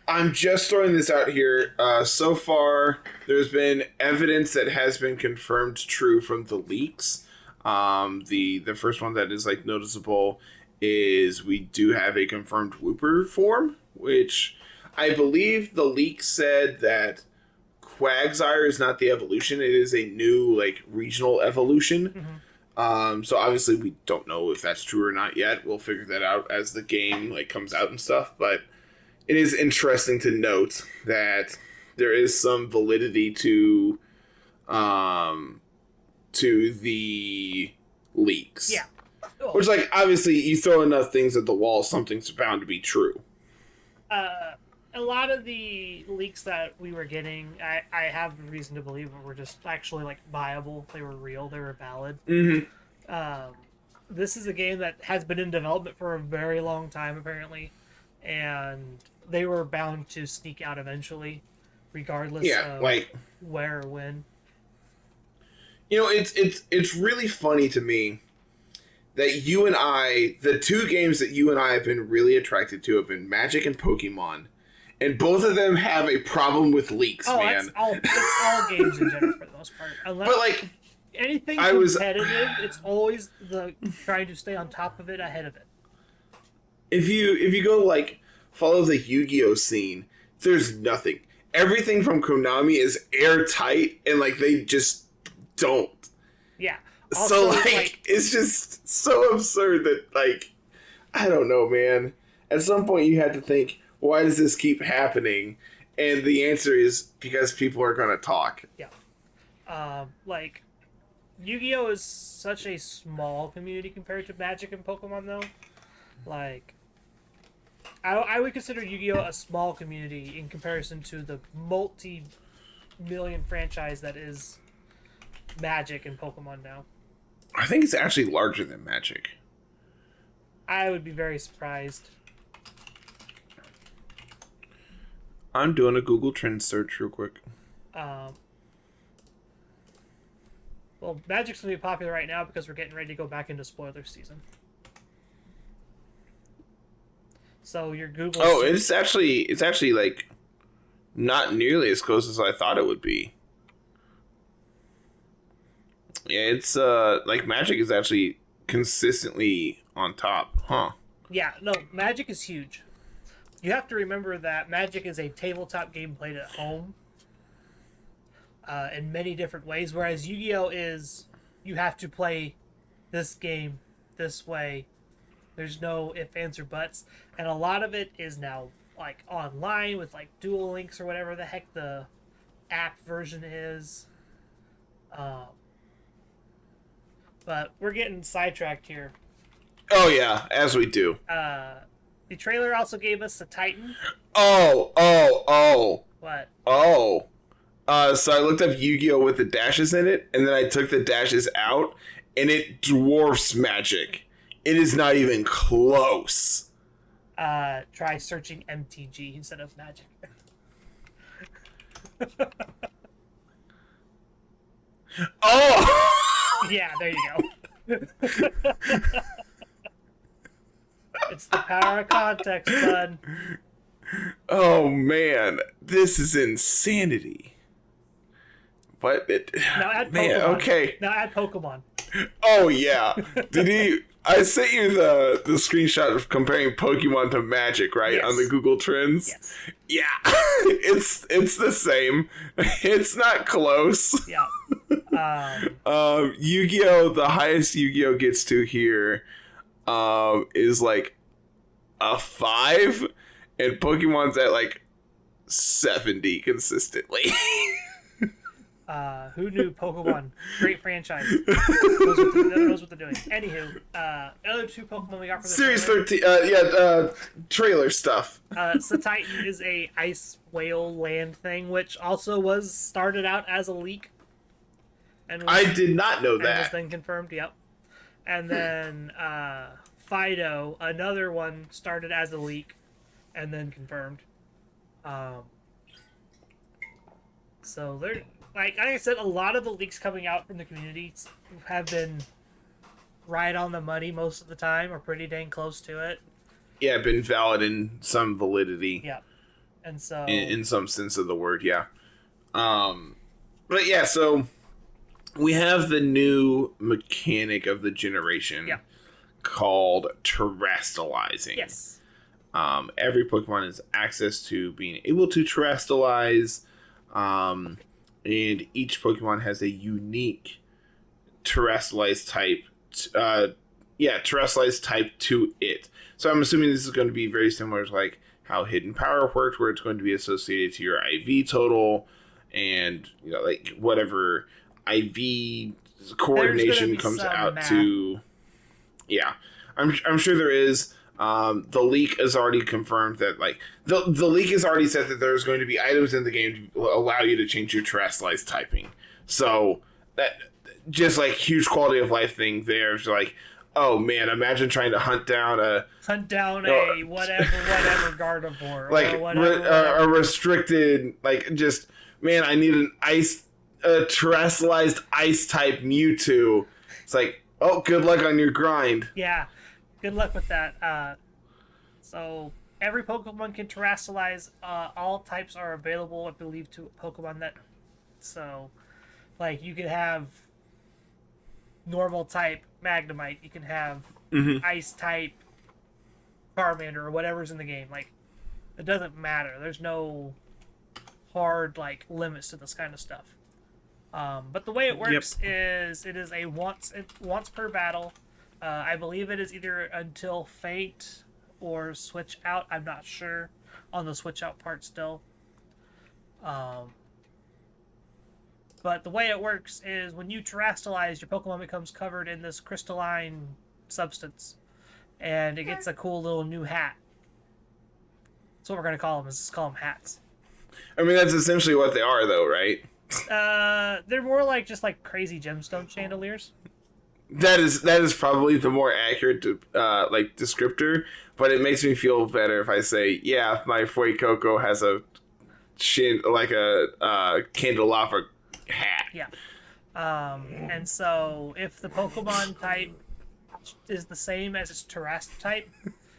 A: I'm just throwing this out here. So far, there's been evidence that has been confirmed true from the leaks. The first one that is like noticeable is we do have a confirmed Wooper form, which I believe the leak said that Quagsire is not the evolution. It is a new like regional evolution.
B: Mm-hmm.
A: So obviously we don't know if that's true or not yet. We'll figure that out as the game like comes out and stuff. But it is interesting to note that there is some validity to the leaks.
B: Yeah. Oh,
A: Which, like, obviously, you throw enough things at the wall, something's bound to be true.
B: a lot of the leaks that we were getting, I have reason to believe were just actually like viable. They were real. They were valid.
A: Mm-hmm.
B: This is a game that has been in development for a very long time, apparently, and they were bound to sneak out eventually, regardless of
A: like,
B: where or when.
A: You know, it's really funny to me that you and I, the two games that you and I have been really attracted to have been Magic and Pokemon, and both of them have a problem with leaks, man.
B: That's all games in general for the most part. Unless,
A: but like
B: anything competitive, it's always the trying to stay on top of it, ahead of it.
A: If you go like follow the Yu-Gi-Oh scene, there's nothing. Everything from Konami is airtight, and like they just don't.
B: Yeah.
A: Also, so like it's just so absurd that like I don't know, man. At some point, you had to think, why does this keep happening? And the answer is because people are gonna talk.
B: Yeah. Like Yu-Gi-Oh is such a small community compared to Magic and Pokemon, though. Like, I would consider Yu-Gi-Oh a small community in comparison to the multi-million franchise that is Magic and Pokemon now.
A: I think it's actually larger than Magic.
B: I would be very surprised.
A: I'm doing a Google Trends search real quick.
B: Well, Magic's going to be popular right now because we're getting ready to go back into spoiler season. So your Google...
A: Oh, it's actually like not nearly as close as I thought it would be. Yeah, it's like Magic is actually consistently on top, huh?
B: Yeah, no, Magic is huge. You have to remember that Magic is a tabletop game played at home in many different ways, whereas Yu-Gi-Oh is you have to play this game this way. There's no ifs, ands, or buts, and a lot of it is now like online with like Dual Links or whatever the heck the app version is. But we're getting sidetracked here.
A: Oh yeah, as we do.
B: The trailer also gave us a Titan.
A: Oh.
B: What?
A: Oh. So I looked up Yu-Gi-Oh with the dashes in it, and then I took the dashes out, and it dwarfs Magic. It is not even close.
B: Try searching MTG instead of Magic.
A: Oh!
B: Yeah, there you go. It's the power of context, bud.
A: Oh man, this is insanity. But
B: now add Pokemon.
A: Man, okay.
B: Now add Pokemon.
A: Oh yeah. I sent you the screenshot of comparing Pokemon to Magic, right?
B: Yes.
A: On the Google Trends.
B: Yes.
A: Yeah. it's the same. It's not close.
B: Yeah.
A: Yu-Gi-Oh, the highest Yu-Gi-Oh gets to here is like a 5, and Pokemon's at like 70 consistently.
B: Who knew Pokemon? Great franchise. knows what they're doing. Anywho, other two Pokemon we got for the
A: Series
B: trailer.
A: 13, trailer stuff.
B: So Titan is a ice whale land thing, which also was started out as a leak. And
A: I did not know that.
B: Was then confirmed, yep. And then Fido, another one, started as a leak and then confirmed. So they're like I said, a lot of the leaks coming out from the community have been right on the money most of the time, or pretty dang close to it.
A: Yeah, been valid in some validity.
B: Yeah, and so
A: in some sense of the word, yeah. But yeah, so we have the new mechanic of the generation, called Terastallizing.
B: Yes.
A: Every Pokemon has access to being able to Terastallize. And each Pokemon has a unique Terastallized type. Terastallized type to it. So I'm assuming this is going to be very similar to like how Hidden Power worked, where it's going to be associated to your IV total, and like whatever IV coordination comes out to. Yeah, I'm sure there is. The leak has already confirmed that like the leak has already said that there's going to be items in the game to allow you to change your Terastallized typing. So that just like huge quality of life thing there. It's like, oh man, imagine trying to hunt down a
B: whatever Gardevoir
A: like
B: or whatever.
A: a restricted like just man. I need an ice Terastallized ice type Mewtwo. It's like, oh, good luck on your grind.
B: Yeah, good luck with that. So every Pokemon can Terastallize. All types are available, I believe, to Pokemon that. So, like, you could have normal type Magnemite. You can have ice type Charmander or whatever's in the game. Like, it doesn't matter. There's no hard like limits to this kind of stuff. But the way it works is it is a once per battle. I believe it is either until Fate or Switch Out. I'm not sure on the Switch Out part still. But the way it works is when you Terastallize, your Pokemon becomes covered in this crystalline substance, and it gets a cool little new hat. That's what we're gonna call them. Is just call them hats.
A: I mean, that's essentially what they are, though, right?
B: They're more like just like crazy gemstone chandeliers.
A: That is probably the more accurate like descriptor, but it makes me feel better if I say, yeah, my Fuecoco has a candelabra hat.
B: Yeah. And so if the Pokemon type is the same as its Terrast type,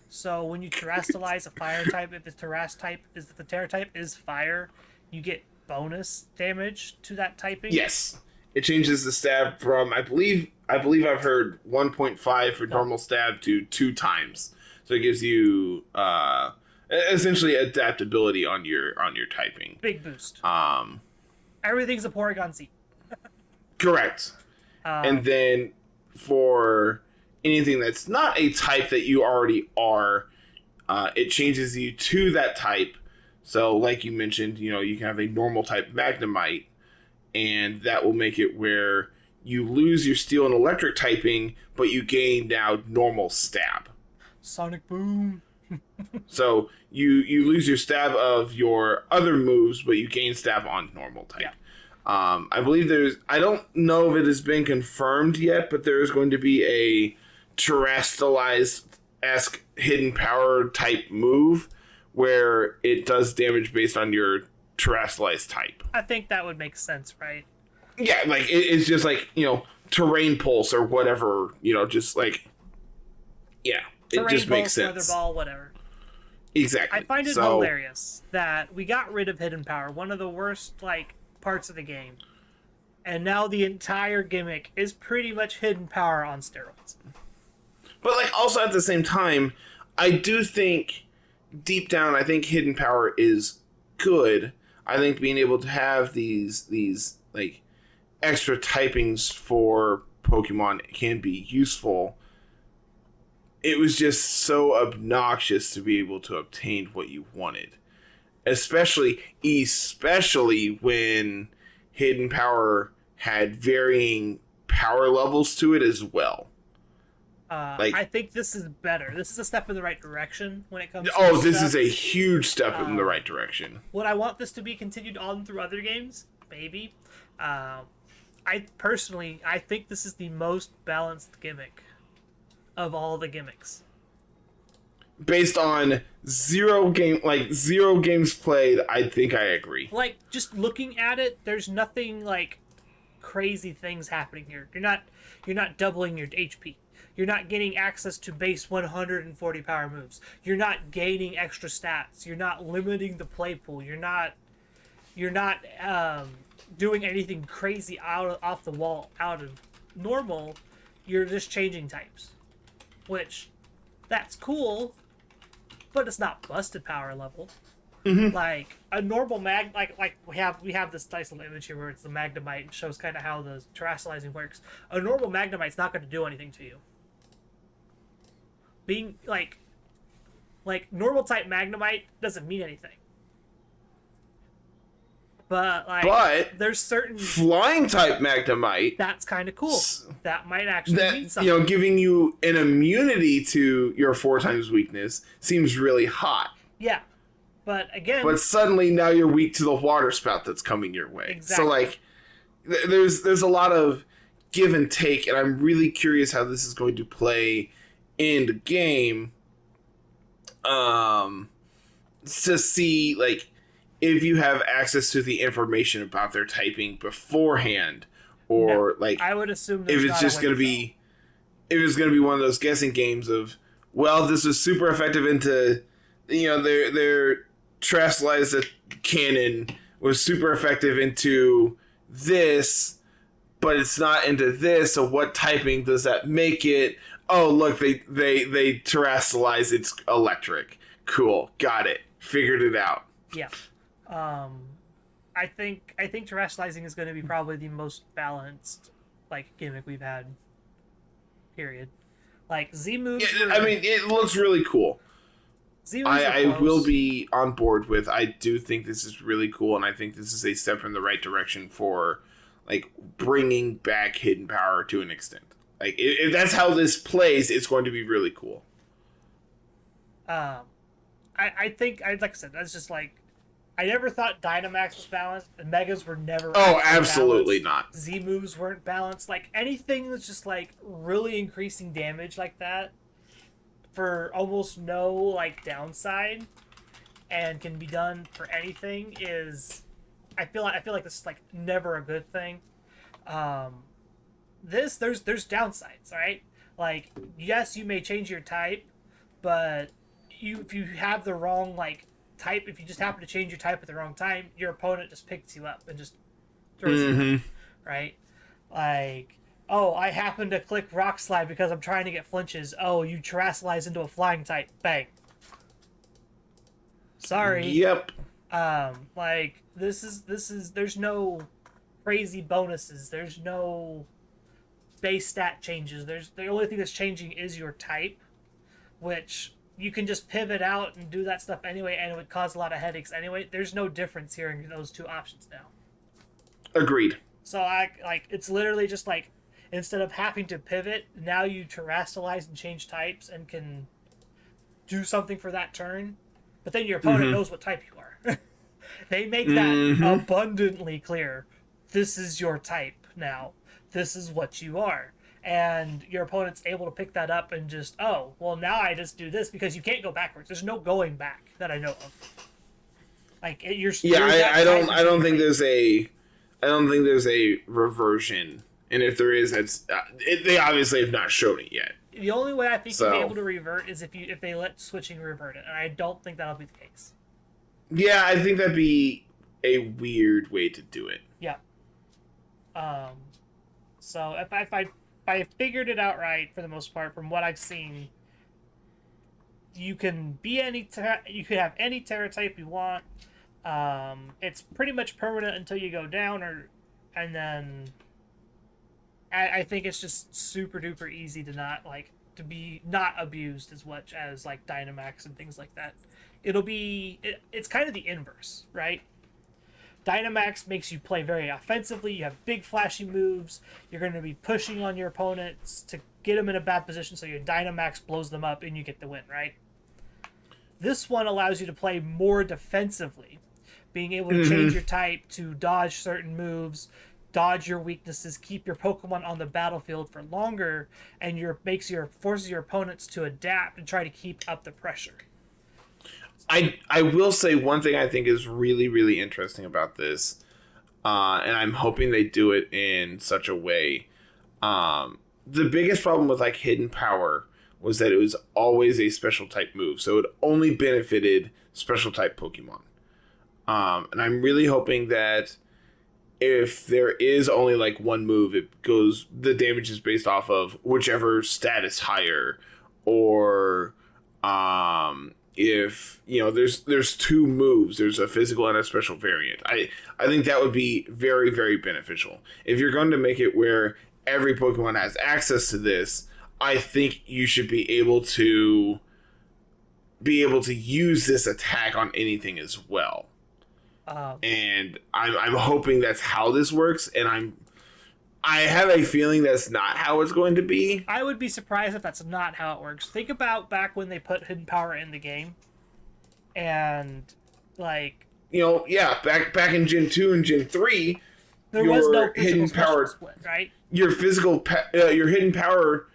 B: so when you Terastallize a fire type, if the Terrast type is the Terra type is fire, you get bonus damage to that typing.
A: Yes, it changes the stab from I believe I've heard 1.5 for normal stab to 2 times, so it gives you essentially adaptability on your typing.
B: Big boost. Everything's a Porygon Z.
A: Correct. And then for anything that's not a type that you already are, it changes you to that type. So, like you mentioned, you can have a normal type Magnemite, and that will make it where you lose your Steel and Electric typing, but you gain now normal stab. Sonic Boom. So you lose your stab of your other moves, but you gain stab on normal type. Yeah. I believe I don't know if it has been confirmed yet, but there is going to be a Terastallized-esque hidden power type move where it does damage based on your Terastallized type.
B: I think that would make sense, right?
A: Yeah, like it's just like, terrain pulse or whatever, just like, yeah, terrain it just makes sense.
B: Weather ball, whatever.
A: Exactly.
B: I find it hilarious that we got rid of hidden power, one of the worst parts of the game, and now the entire gimmick is pretty much hidden power on steroids.
A: But also at the same time, I do think deep down, I think hidden power is good. I think being able to have these extra typings for Pokemon can be useful. It was just so obnoxious to be able to obtain what you wanted. Especially when hidden power had varying power levels to it as well.
B: I think this is better. This is a step in the right direction when it comes to
A: this is a huge step in the right direction.
B: Would I want this to be continued on through other games? Maybe. I think this is the most balanced gimmick of all the gimmicks.
A: Based on zero games played, I think I agree.
B: Just looking at it, there's nothing crazy things happening here. You're not doubling your HP. You're not getting access to base 140 power moves. You're not gaining extra stats. You're not limiting the play pool. You're not doing anything crazy off the wall out of normal. You're just changing types, which that's cool, but it's not busted power level. Mm-hmm. A normal we have this nice little image here where it's the Magnemite and shows kind of how the Terastallizing works. A normal Magnemite's not going to do anything to you. Being normal type Magnemite doesn't mean anything. But like,
A: But
B: there's certain
A: flying type Magnemite.
B: That's kind of cool. That might actually mean something.
A: You know, giving you an immunity to your 4 times weakness seems really hot.
B: Yeah, but again,
A: but suddenly now you're weak to the water spout that's coming your way.
B: Exactly.
A: So like, there's a lot of give and take, and I'm really curious how this is going to play in the game. To see like if you have access to the information about their typing beforehand, or like
B: I would assume
A: if it's just going to be, if it's going to be one of those guessing games of, well, this was super effective into, you know, their Terastallizing cannon was super effective into this, but it's not into this. So what typing does that make it? Oh, look, they Terastallize, it's electric. Cool, got it. Figured it out.
B: Yeah. I think Terastallizing is going to be probably the most balanced like gimmick we've had. Period. Like Z moves.
A: Yeah, I mean, it looks really cool.
B: Z moves
A: I will be on board with. I do think this is really cool, and I think this is a step in the right direction for like bringing back hidden power to an extent. Like if that's how this plays, it's going to be really cool.
B: I think like I said, that's just like I never thought Dynamax was balanced. The Megas were never.
A: Oh, absolutely
B: balanced.
A: not.
B: Z moves weren't balanced. Like anything that's just like really increasing damage like that for almost no like downside and can be done for anything is. I feel like this is like never a good thing. There's downsides, right? Like yes, you may change your type, but if you have the wrong like type, if you just happen to change your type at the wrong time, your opponent just picks you up and just throws you up, right? Like, oh, I happen to click Rock Slide because I'm trying to get flinches. Oh, you Terastallize into a flying type. Bang. Sorry.
A: Yep.
B: Like this is there's no crazy bonuses. There's no base stat changes. There's the only thing that's changing is your type, which you can just pivot out and do that stuff anyway, and it would cause a lot of headaches anyway. There's no difference here in those two options now.
A: Agreed.
B: So it's literally just like instead of having to pivot, now you Terastallize and change types and can do something for that turn. But then your opponent knows what type you are. They make that abundantly clear. This is your type now. This is what you are. And your opponent's able to pick that up and just, oh, well, now I just do this because you can't go backwards. There's no going back that I know of. Like you're.
A: Yeah, I don't think there's a reversion, and if there is, that's they obviously have not shown it yet.
B: The only way I think you'll be able to revert is if they let switching revert it, and I don't think that'll be the case.
A: Yeah, I think that'd be a weird way to do it.
B: Yeah. So if I figured it out right for the most part from what I've seen, you can be you could have any Terra type you want. It's pretty much permanent until you go down, and then I think it's just super duper easy to be not abused as much as like Dynamax and things like that. It's kind of the inverse, right? Dynamax makes you play very offensively. You have big flashy moves. You're going to be pushing on your opponents to get them in a bad position, so your Dynamax blows them up and you get the win, right? This one allows you to play more defensively, being able to change your type to dodge certain moves, dodge your weaknesses, keep your Pokemon on the battlefield for longer, and forces your opponents to adapt and try to keep up the pressure.
A: I will say one thing I think is really, really interesting about this, and I'm hoping they do it in such a way. The biggest problem with like hidden power was that it was always a special type move, so it only benefited special type Pokemon. And I'm really hoping that if there is only like one move, the damage is based off of whichever stat is higher, or if there's two moves, there's a physical and a special variant. I think that would be very, very beneficial. If you're going to make it where every Pokemon has access to this, I think you should be able to use this attack on anything as well. And I'm hoping that's how this works, and I have a feeling that's not how it's going to be.
B: I would be surprised if that's not how it works. Think about back when they put hidden power in the game, and like
A: back in Gen 2 and Gen 3,
B: there was no hidden power split, right?
A: Your hidden power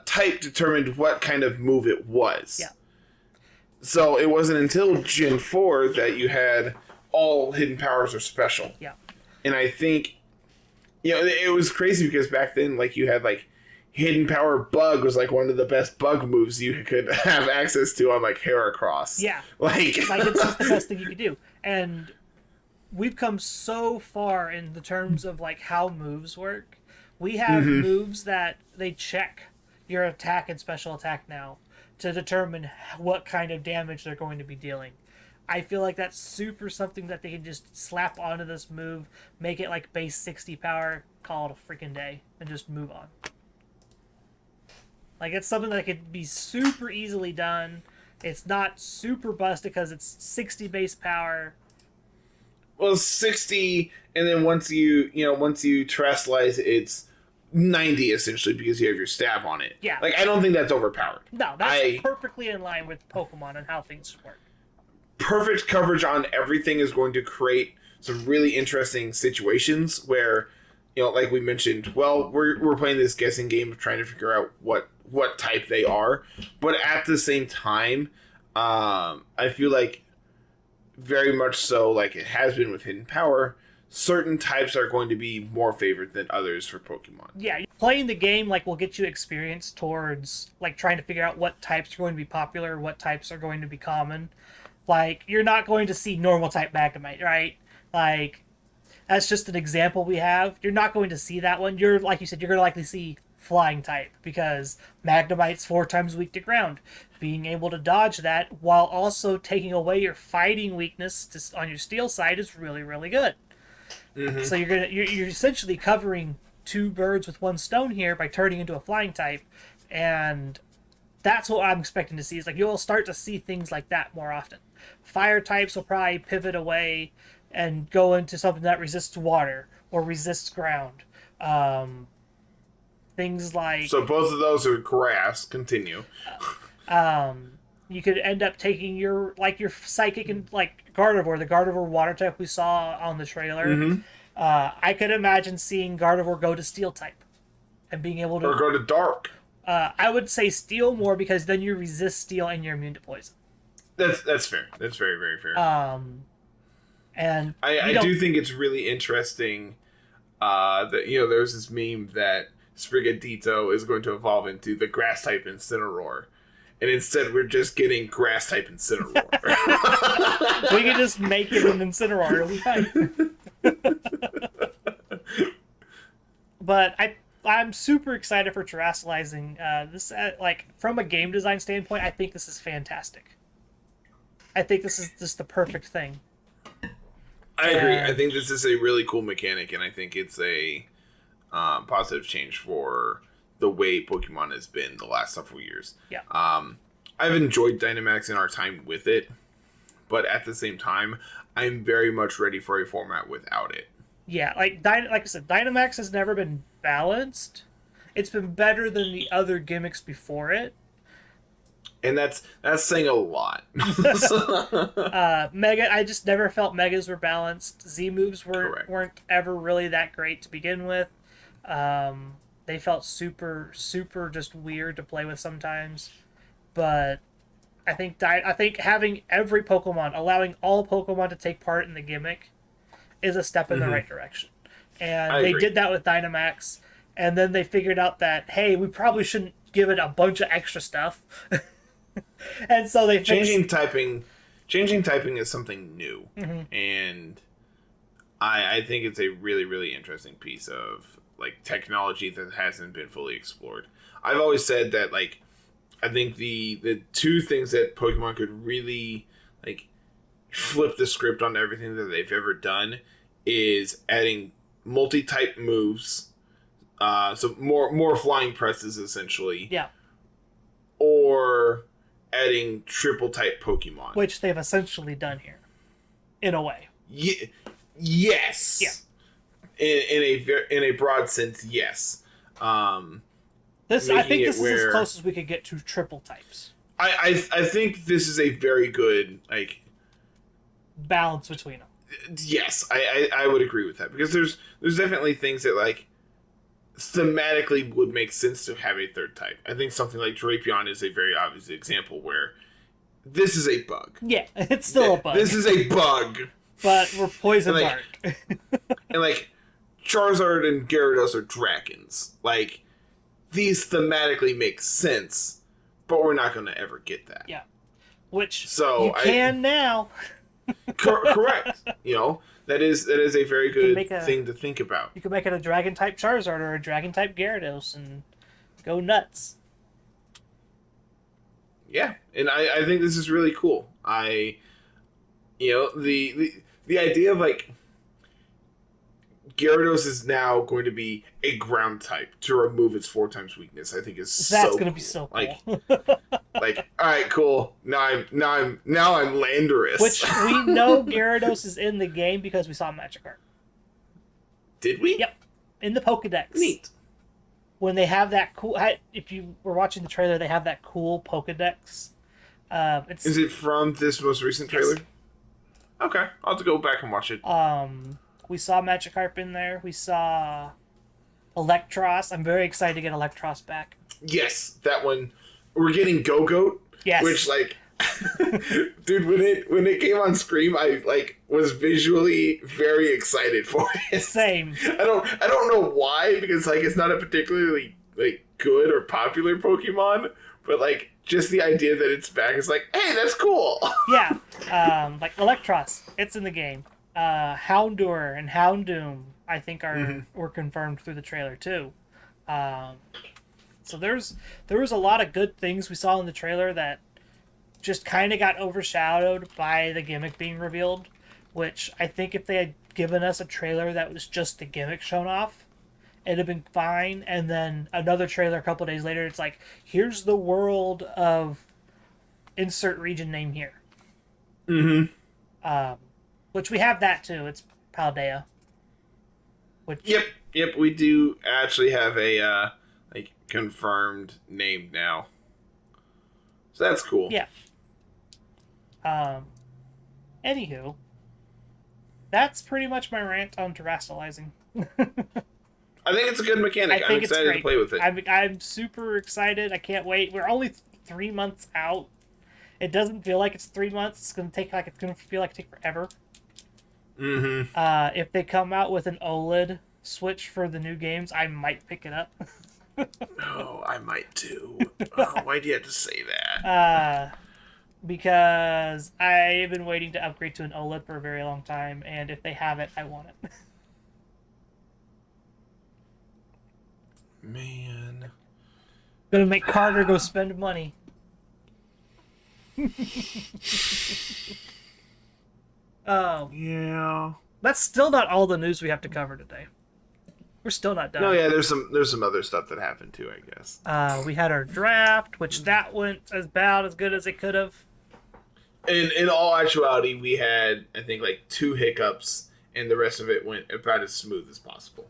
A: type determined what kind of move it was.
B: Yeah.
A: So it wasn't until Gen 4 that you had all hidden powers are special.
B: Yeah.
A: And I think, it was crazy because back then, like, you had, like, hidden power bug was, like, one of the best bug moves you could have access to on, like, Heracross.
B: Yeah.
A: Like
B: it's just the best thing you could do. And we've come so far in the terms of, like, how moves work. We have moves that they check your attack and special attack now to determine what kind of damage they're going to be dealing. I feel like that's super something that they can just slap onto this move, make it like base 60 power, call it a freaking day, and just move on. Like, it's something that could be super easily done. It's not super busted because it's 60 base power.
A: Well, 60, and then once you Terastallize, it's 90 essentially because you have your stab on it.
B: Yeah.
A: Like, I don't think that's overpowered.
B: No, that's perfectly in line with Pokemon and how things work.
A: Perfect coverage on everything is going to create some really interesting situations where, like we mentioned, well, we're playing this guessing game of trying to figure out what type they are, but at the same time, I feel like very much so, like it has been with Hidden Power, certain types are going to be more favored than others for Pokemon.
B: Yeah, playing the game will get you experience towards like trying to figure out what types are going to be popular, what types are going to be common. Like, you're not going to see normal type Magnemite, right? Like, that's just an example we have. You're not going to see that one. You're, like you said, you're going to likely see flying type because Magnemite's 4 times weak to ground. Being able to dodge that while also taking away your fighting weakness on your steel side is really, really good. Mm-hmm. So you're essentially covering 2 birds with 1 stone here by turning into a flying type, and that's what I'm expecting to see. Is like you'll start to see things like that more often. Fire types will probably pivot away and go into something that resists water or resists ground. Things like...
A: So both of those are grass. Continue.
B: You could end up taking your Psychic and like Gardevoir, the Gardevoir water type we saw on the trailer. Mm-hmm. I could imagine seeing Gardevoir go to Steel type and being able to...
A: Or go to Dark.
B: I would say Steel more because then you resist Steel and you're immune to poison.
A: That's fair. That's very, very fair.
B: And
A: I do think it's really interesting that there's this meme that Sprigatito is going to evolve into the grass type Incineroar, and instead we're just getting grass type Incineroar.
B: We can just make it an Incineroar. It'll be fine. But I'm super excited for Terastallizing. This from a game design standpoint, I think this is fantastic. I think this is just the perfect thing.
A: I agree. I think this is a really cool mechanic, and I think it's a positive change for the way Pokemon has been the last several years.
B: Yeah.
A: I've enjoyed Dynamax in our time with it, but at the same time, I'm very much ready for a format without it.
B: Yeah, like I said, Dynamax has never been balanced. It's been better than the other gimmicks before it.
A: And that's saying a lot.
B: Mega, I just never felt Megas were balanced. Z moves weren't ever really that great to begin with. They felt super, super just weird to play with sometimes. But I think having every Pokemon, allowing all Pokemon to take part in the gimmick, is a step in the right direction. And they did that with Dynamax, and then they figured out that, hey, we probably shouldn't give it a bunch of extra stuff. And so they
A: changing typing is something new, and I think it's a really, really interesting piece of like technology that hasn't been fully explored. I've always said that like I think the 2 things that Pokemon could really like flip the script on everything that they've ever done is adding multi-type moves, so more flying presses essentially.
B: Yeah.
A: Or adding triple type Pokemon,
B: which they've essentially done here, in a way.
A: Yes.
B: Yeah.
A: In a broad sense, yes.
B: I think this is as close as we could get to triple types.
A: I think this is a very good
B: balance between them.
A: Yes, I would agree with that, because there's definitely things that thematically would make sense to have a third type. I think something like Drapion is a very obvious example where this is a bug.
B: Yeah, it's still a bug.
A: This is a bug.
B: But we're poison dark.
A: And Charizard and Gyarados are dragons. These thematically make sense, but we're not going to ever get that.
B: Yeah. Which you can now.
A: Correct. That is a very good thing to think about.
B: You could make it a Dragon-type Charizard or a Dragon-type Gyarados and go nuts.
A: Yeah, and I think this is really cool. The idea of Gyarados is now going to be a ground type to remove its 4 times weakness. I think is
B: that's going to be so cool.
A: All right, cool. Now I'm Landorus.
B: Which we know Gyarados is in the game because we saw Magikarp.
A: Did we?
B: Yep, in the Pokédex.
A: Neat.
B: When they have that cool, if you were watching the trailer, they have that cool Pokédex.
A: Is it from this most recent trailer? Yes. Okay, I'll have to go back and watch it.
B: We saw Magikarp in there. We saw Electros. I'm very excited to get Electros back.
A: Yes, that one. We're getting Go-Goat.
B: Yes.
A: Which, dude, when it came on Scream, I was visually very excited for it.
B: Same.
A: I don't know why, because it's not a particularly good or popular Pokemon, but just the idea that it's back is hey, that's cool.
B: Yeah. Electros, it's in the game. Houndour and Houndoom, I think were confirmed through the trailer too. So there was a lot of good things we saw in the trailer that just kind of got overshadowed by the gimmick being revealed, which I think if they had given us a trailer that was just the gimmick shown off, it'd have been fine. And then another trailer a couple days later, it's here's the world of insert region name here. Which we have that too. It's Paldea.
A: Yep, we do actually have a confirmed name now. So that's cool.
B: Yeah. Anywho, that's pretty much my rant on Terastallizing.
A: I think it's a good mechanic. I'm excited to play with it.
B: I'm super excited. I can't wait. We're only 3 months out. It doesn't feel like it's 3 months. It's gonna take it's gonna feel like it take forever. If they come out with an OLED Switch for the new games, I might pick it up.
A: Oh, I might too. Why do you have to say that?
B: Because I've been waiting to upgrade to an OLED for a very long time, and if they have it, I want it.
A: Man.
B: Gonna make Carter go spend money.
A: Yeah.
B: That's still not all the news we have to cover today. We're still not done.
A: No, yeah, there's some other stuff that happened too, I guess.
B: We had our draft, which that went about as good as it could have.
A: In all actuality, we had, I think, 2 hiccups, and the rest of it went about as smooth as possible.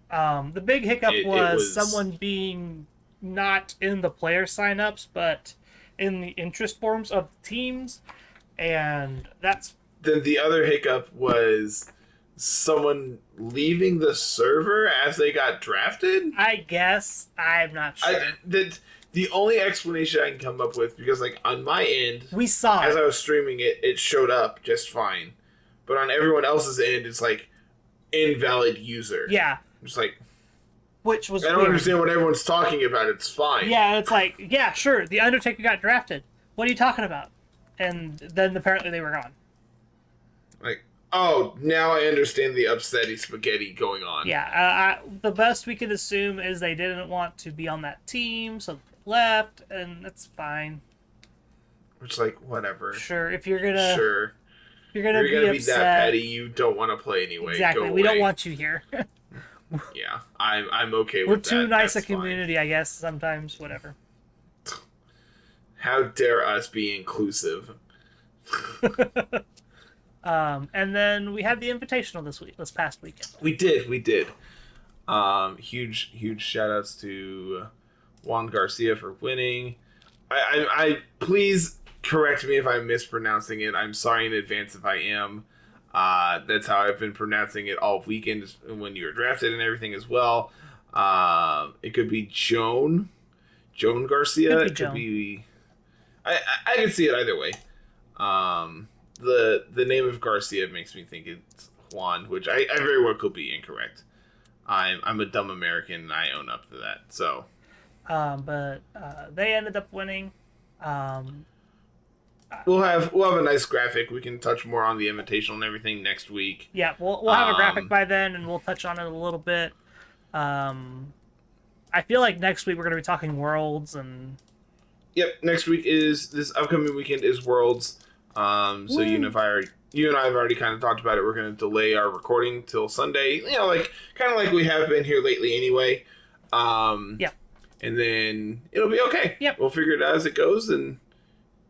B: The big hiccup was someone being not in the player signups, but in the interest forms of teams, and that's...
A: Then the other hiccup was someone leaving the server as they got drafted?
B: I guess. I'm not sure.
A: The only explanation I can come up with, because on my end,
B: we saw
A: as I was streaming it showed up just fine. But on everyone else's end, it's invalid user.
B: Yeah.
A: It's
B: which was
A: I don't understand what everyone's talking about. It's fine.
B: Yeah, it's yeah, sure, the Undertaker got drafted. What are you talking about? And then apparently they were gone.
A: Oh, now I understand the upsetty spaghetti going on.
B: Yeah, the best we could assume is they didn't want to be on that team, so they left, and that's fine.
A: Which, whatever.
B: Sure, if you're gonna...
A: Sure.
B: You're gonna be upset,
A: that petty, you don't want to play anyway.
B: Exactly,
A: Go
B: we
A: away.
B: don't want you here.
A: Yeah, I'm okay with that.
B: We're too nice
A: That's
B: a community, fine. I guess, sometimes, whatever.
A: How dare us be inclusive?
B: And then we had the Invitational this past weekend.
A: We did. Huge shout outs to Juan Garcia for winning. I please correct me if I'm mispronouncing it. I'm sorry in advance if I am. That's how I've been pronouncing it all weekend when you were drafted and everything as well. It could be Joan Garcia. It could be. I can see it either way. The name of Garcia makes me think it's Juan, which I very well could be incorrect. I'm a dumb American and I own up to that. So,
B: but they ended up winning.
A: We'll have a nice graphic. We can touch more on the Invitational and everything next week.
B: Yeah, we'll have a graphic by then, and we'll touch on it a little bit. I feel like next week we're going to be talking Worlds and.
A: Yep, next week is this upcoming weekend is Worlds. So you and I have already kind of talked about it. We're going to delay our recording till Sunday. You know, like kind of like we have been here lately, anyway.
B: Yeah.
A: And then it'll be okay.
B: Yep.
A: We'll figure it out as it goes, and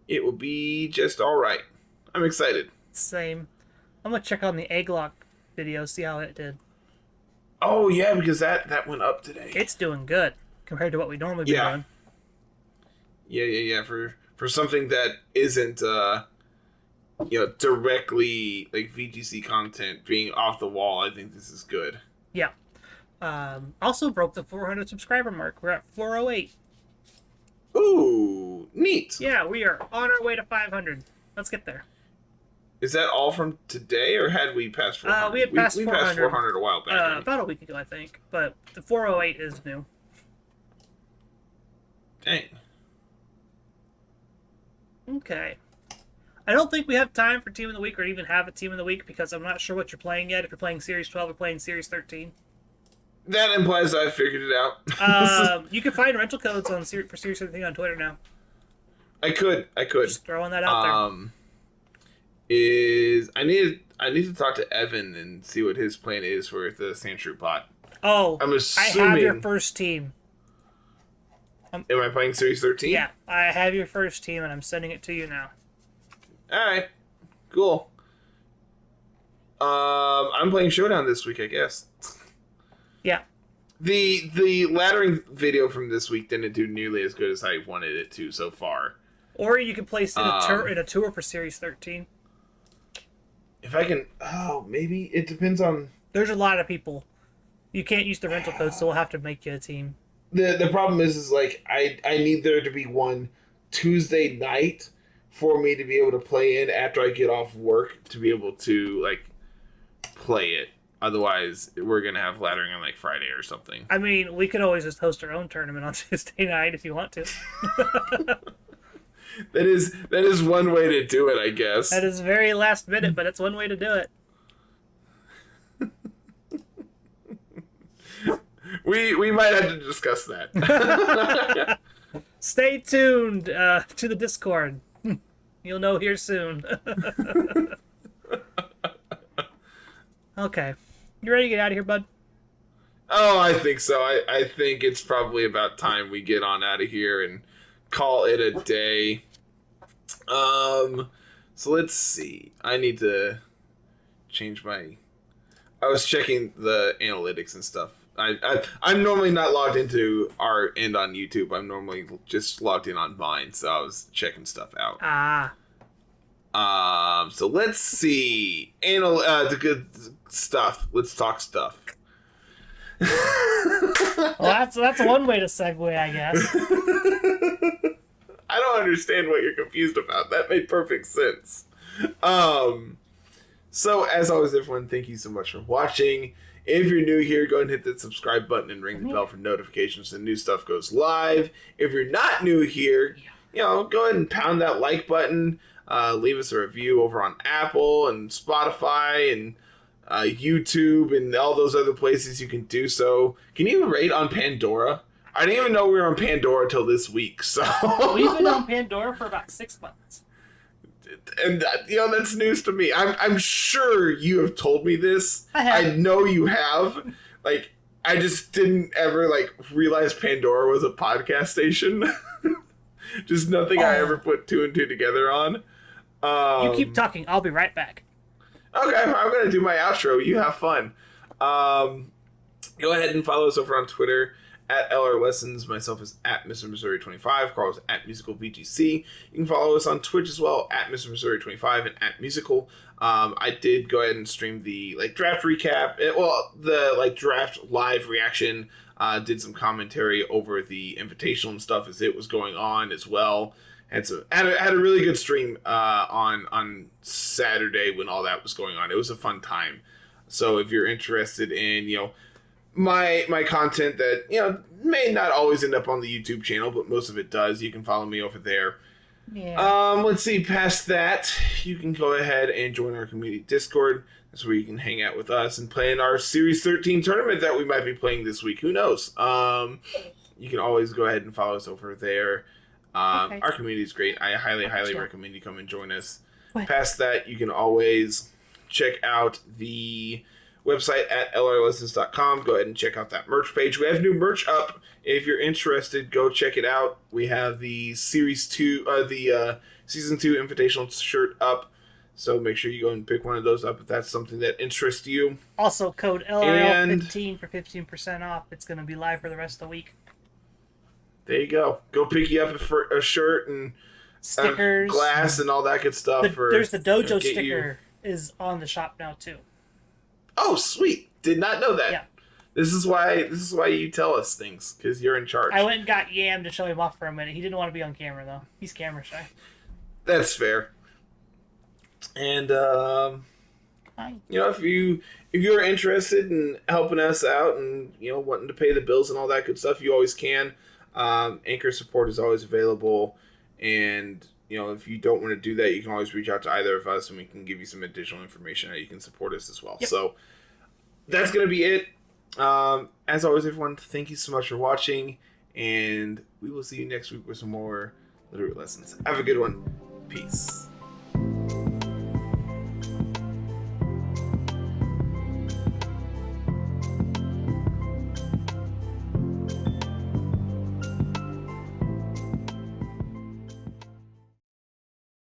A: it will be just all right. I'm excited.
B: Same. I'm gonna check on the Egglock video, see how it did.
A: Oh yeah, because that went up today.
B: It's doing good compared to what we normally be doing.
A: Yeah. For something that isn't directly like VGC content being off the wall, I think this is good.
B: Yeah. Also broke the 400 subscriber mark. We're at 408.
A: Ooh, neat.
B: Yeah, we are on our way to 500. Let's get there.
A: Is that all from today, or had we passed 400?
B: We had passed 400.
A: We passed 400 a while back. Right?
B: About a week ago, I think. But the 408 is new.
A: Dang.
B: Okay. I don't think we have time for Team of the Week or even have a Team of the Week because I'm not sure what you're playing yet. If you're playing Series 12 or playing Series 13.
A: That implies I figured it out.
B: You can find rental codes for Series 13 on Twitter now.
A: I could.
B: Just throwing that out there.
A: I need to talk to Evan and see what his plan is for the Sandshrew pot.
B: Oh,
A: I'm assuming.
B: I have your first team.
A: Am I playing Series 13?
B: Yeah, I have your first team, and I'm sending it to you now.
A: All right, cool. I'm playing Showdown this week, I guess.
B: Yeah.
A: The laddering video from this week didn't do nearly as good as I wanted it to so far.
B: Or you can place in a tour for Series 13.
A: If I can... Oh, maybe. It depends on...
B: There's a lot of people. You can't use the rental code, so we'll have to make you a team.
A: The problem is like, I need there to be one Tuesday night for me to be able to play in after I get off work to be able to, like, play it. Otherwise, we're going to have laddering on, like, Friday or something.
B: I mean, we could always just host our own tournament on Tuesday night if you want to.
A: That is one way to do it, I guess.
B: That is very last minute, but it's one way to do it.
A: We might have to discuss that.
B: Stay tuned to the Discord. You'll know here soon. Okay. You ready to get out of here, bud?
A: Oh, I think so. I think it's probably about time we get on out of here and call it a day. So let's see. I need to change my... I was checking the analytics and stuff. I'm normally not logged into our end on YouTube. I'm normally just logged in on mine, so I was checking stuff out. So let's see. The good stuff. Let's talk stuff.
B: Well, that's one way to segue, I guess.
A: I don't understand what you're confused about. That made perfect sense. So as always, everyone, thank you so much for watching. If you're new here, go ahead and hit that subscribe button and ring the bell for notifications when new stuff goes live. If you're not new here, go ahead and pound that like button. Leave us a review over on Apple and Spotify and YouTube and all those other places you can do so. Can you rate on Pandora? I didn't even know we were on Pandora till this week. So
B: we've been on Pandora for about 6 months.
A: And that's news to me. I'm sure you have told me this.
B: I have.
A: I know you have. Like, I just didn't ever realize Pandora was a podcast station. Just nothing I ever put two and two together on.
B: You keep talking. I'll be right back.
A: Okay, I'm gonna do my outro. You have fun. Go ahead and follow us over on Twitter at LR Lessons. Myself is at Mr. Missouri 25. Carl is at Musical VGC. You can follow us on Twitch as well at Mr. Missouri 25 and at Musical. I did go ahead and stream the draft recap. The draft live reaction. Did some commentary over the invitational and stuff as it was going on as well. Had a really good stream on Saturday when all that was going on. It was a fun time. So if you're interested in my content that may not always end up on the YouTube channel, but most of it does, you can follow me over there.
B: Yeah.
A: Let's see. Past that, you can go ahead and join our community Discord. That's where you can hang out with us and play in our Series 13 tournament that we might be playing this week. Who knows? You can always go ahead and follow us over there.
B: Okay.
A: Our community is great. I highly recommend you come and join us.
B: What?
A: Past that, you can always check out the website at lrlessons.com. Go ahead and check out that merch page. We have new merch up. If you're interested, go check it out. We have the Season 2 Invitational shirt up. So make sure you go and pick one of those up if that's something that interests you.
B: Also, code LRL15 for 15% off. It's going to be live for the rest of the week.
A: There you go. Go pick you up a shirt and
B: stickers,
A: glass, and all that good stuff.
B: There's the dojo sticker is on the shop now too.
A: Oh, sweet! Did not know that.
B: Yeah.
A: This is why you tell us things, because you're in charge.
B: I went and got Yam to show him off for a minute. He didn't want to be on camera though. He's camera shy.
A: That's fair. And if you're interested in helping us out and wanting to pay the bills and all that good stuff, you always can. Anchor support is always available, and if you don't want to do that, you can always reach out to either of us and we can give you some additional information how you can support us as well. Yep. So that's going to be it. As always, everyone, thank you so much for watching, and we will see you next week with some more Littleroot Lessons. Have a good one. Peace.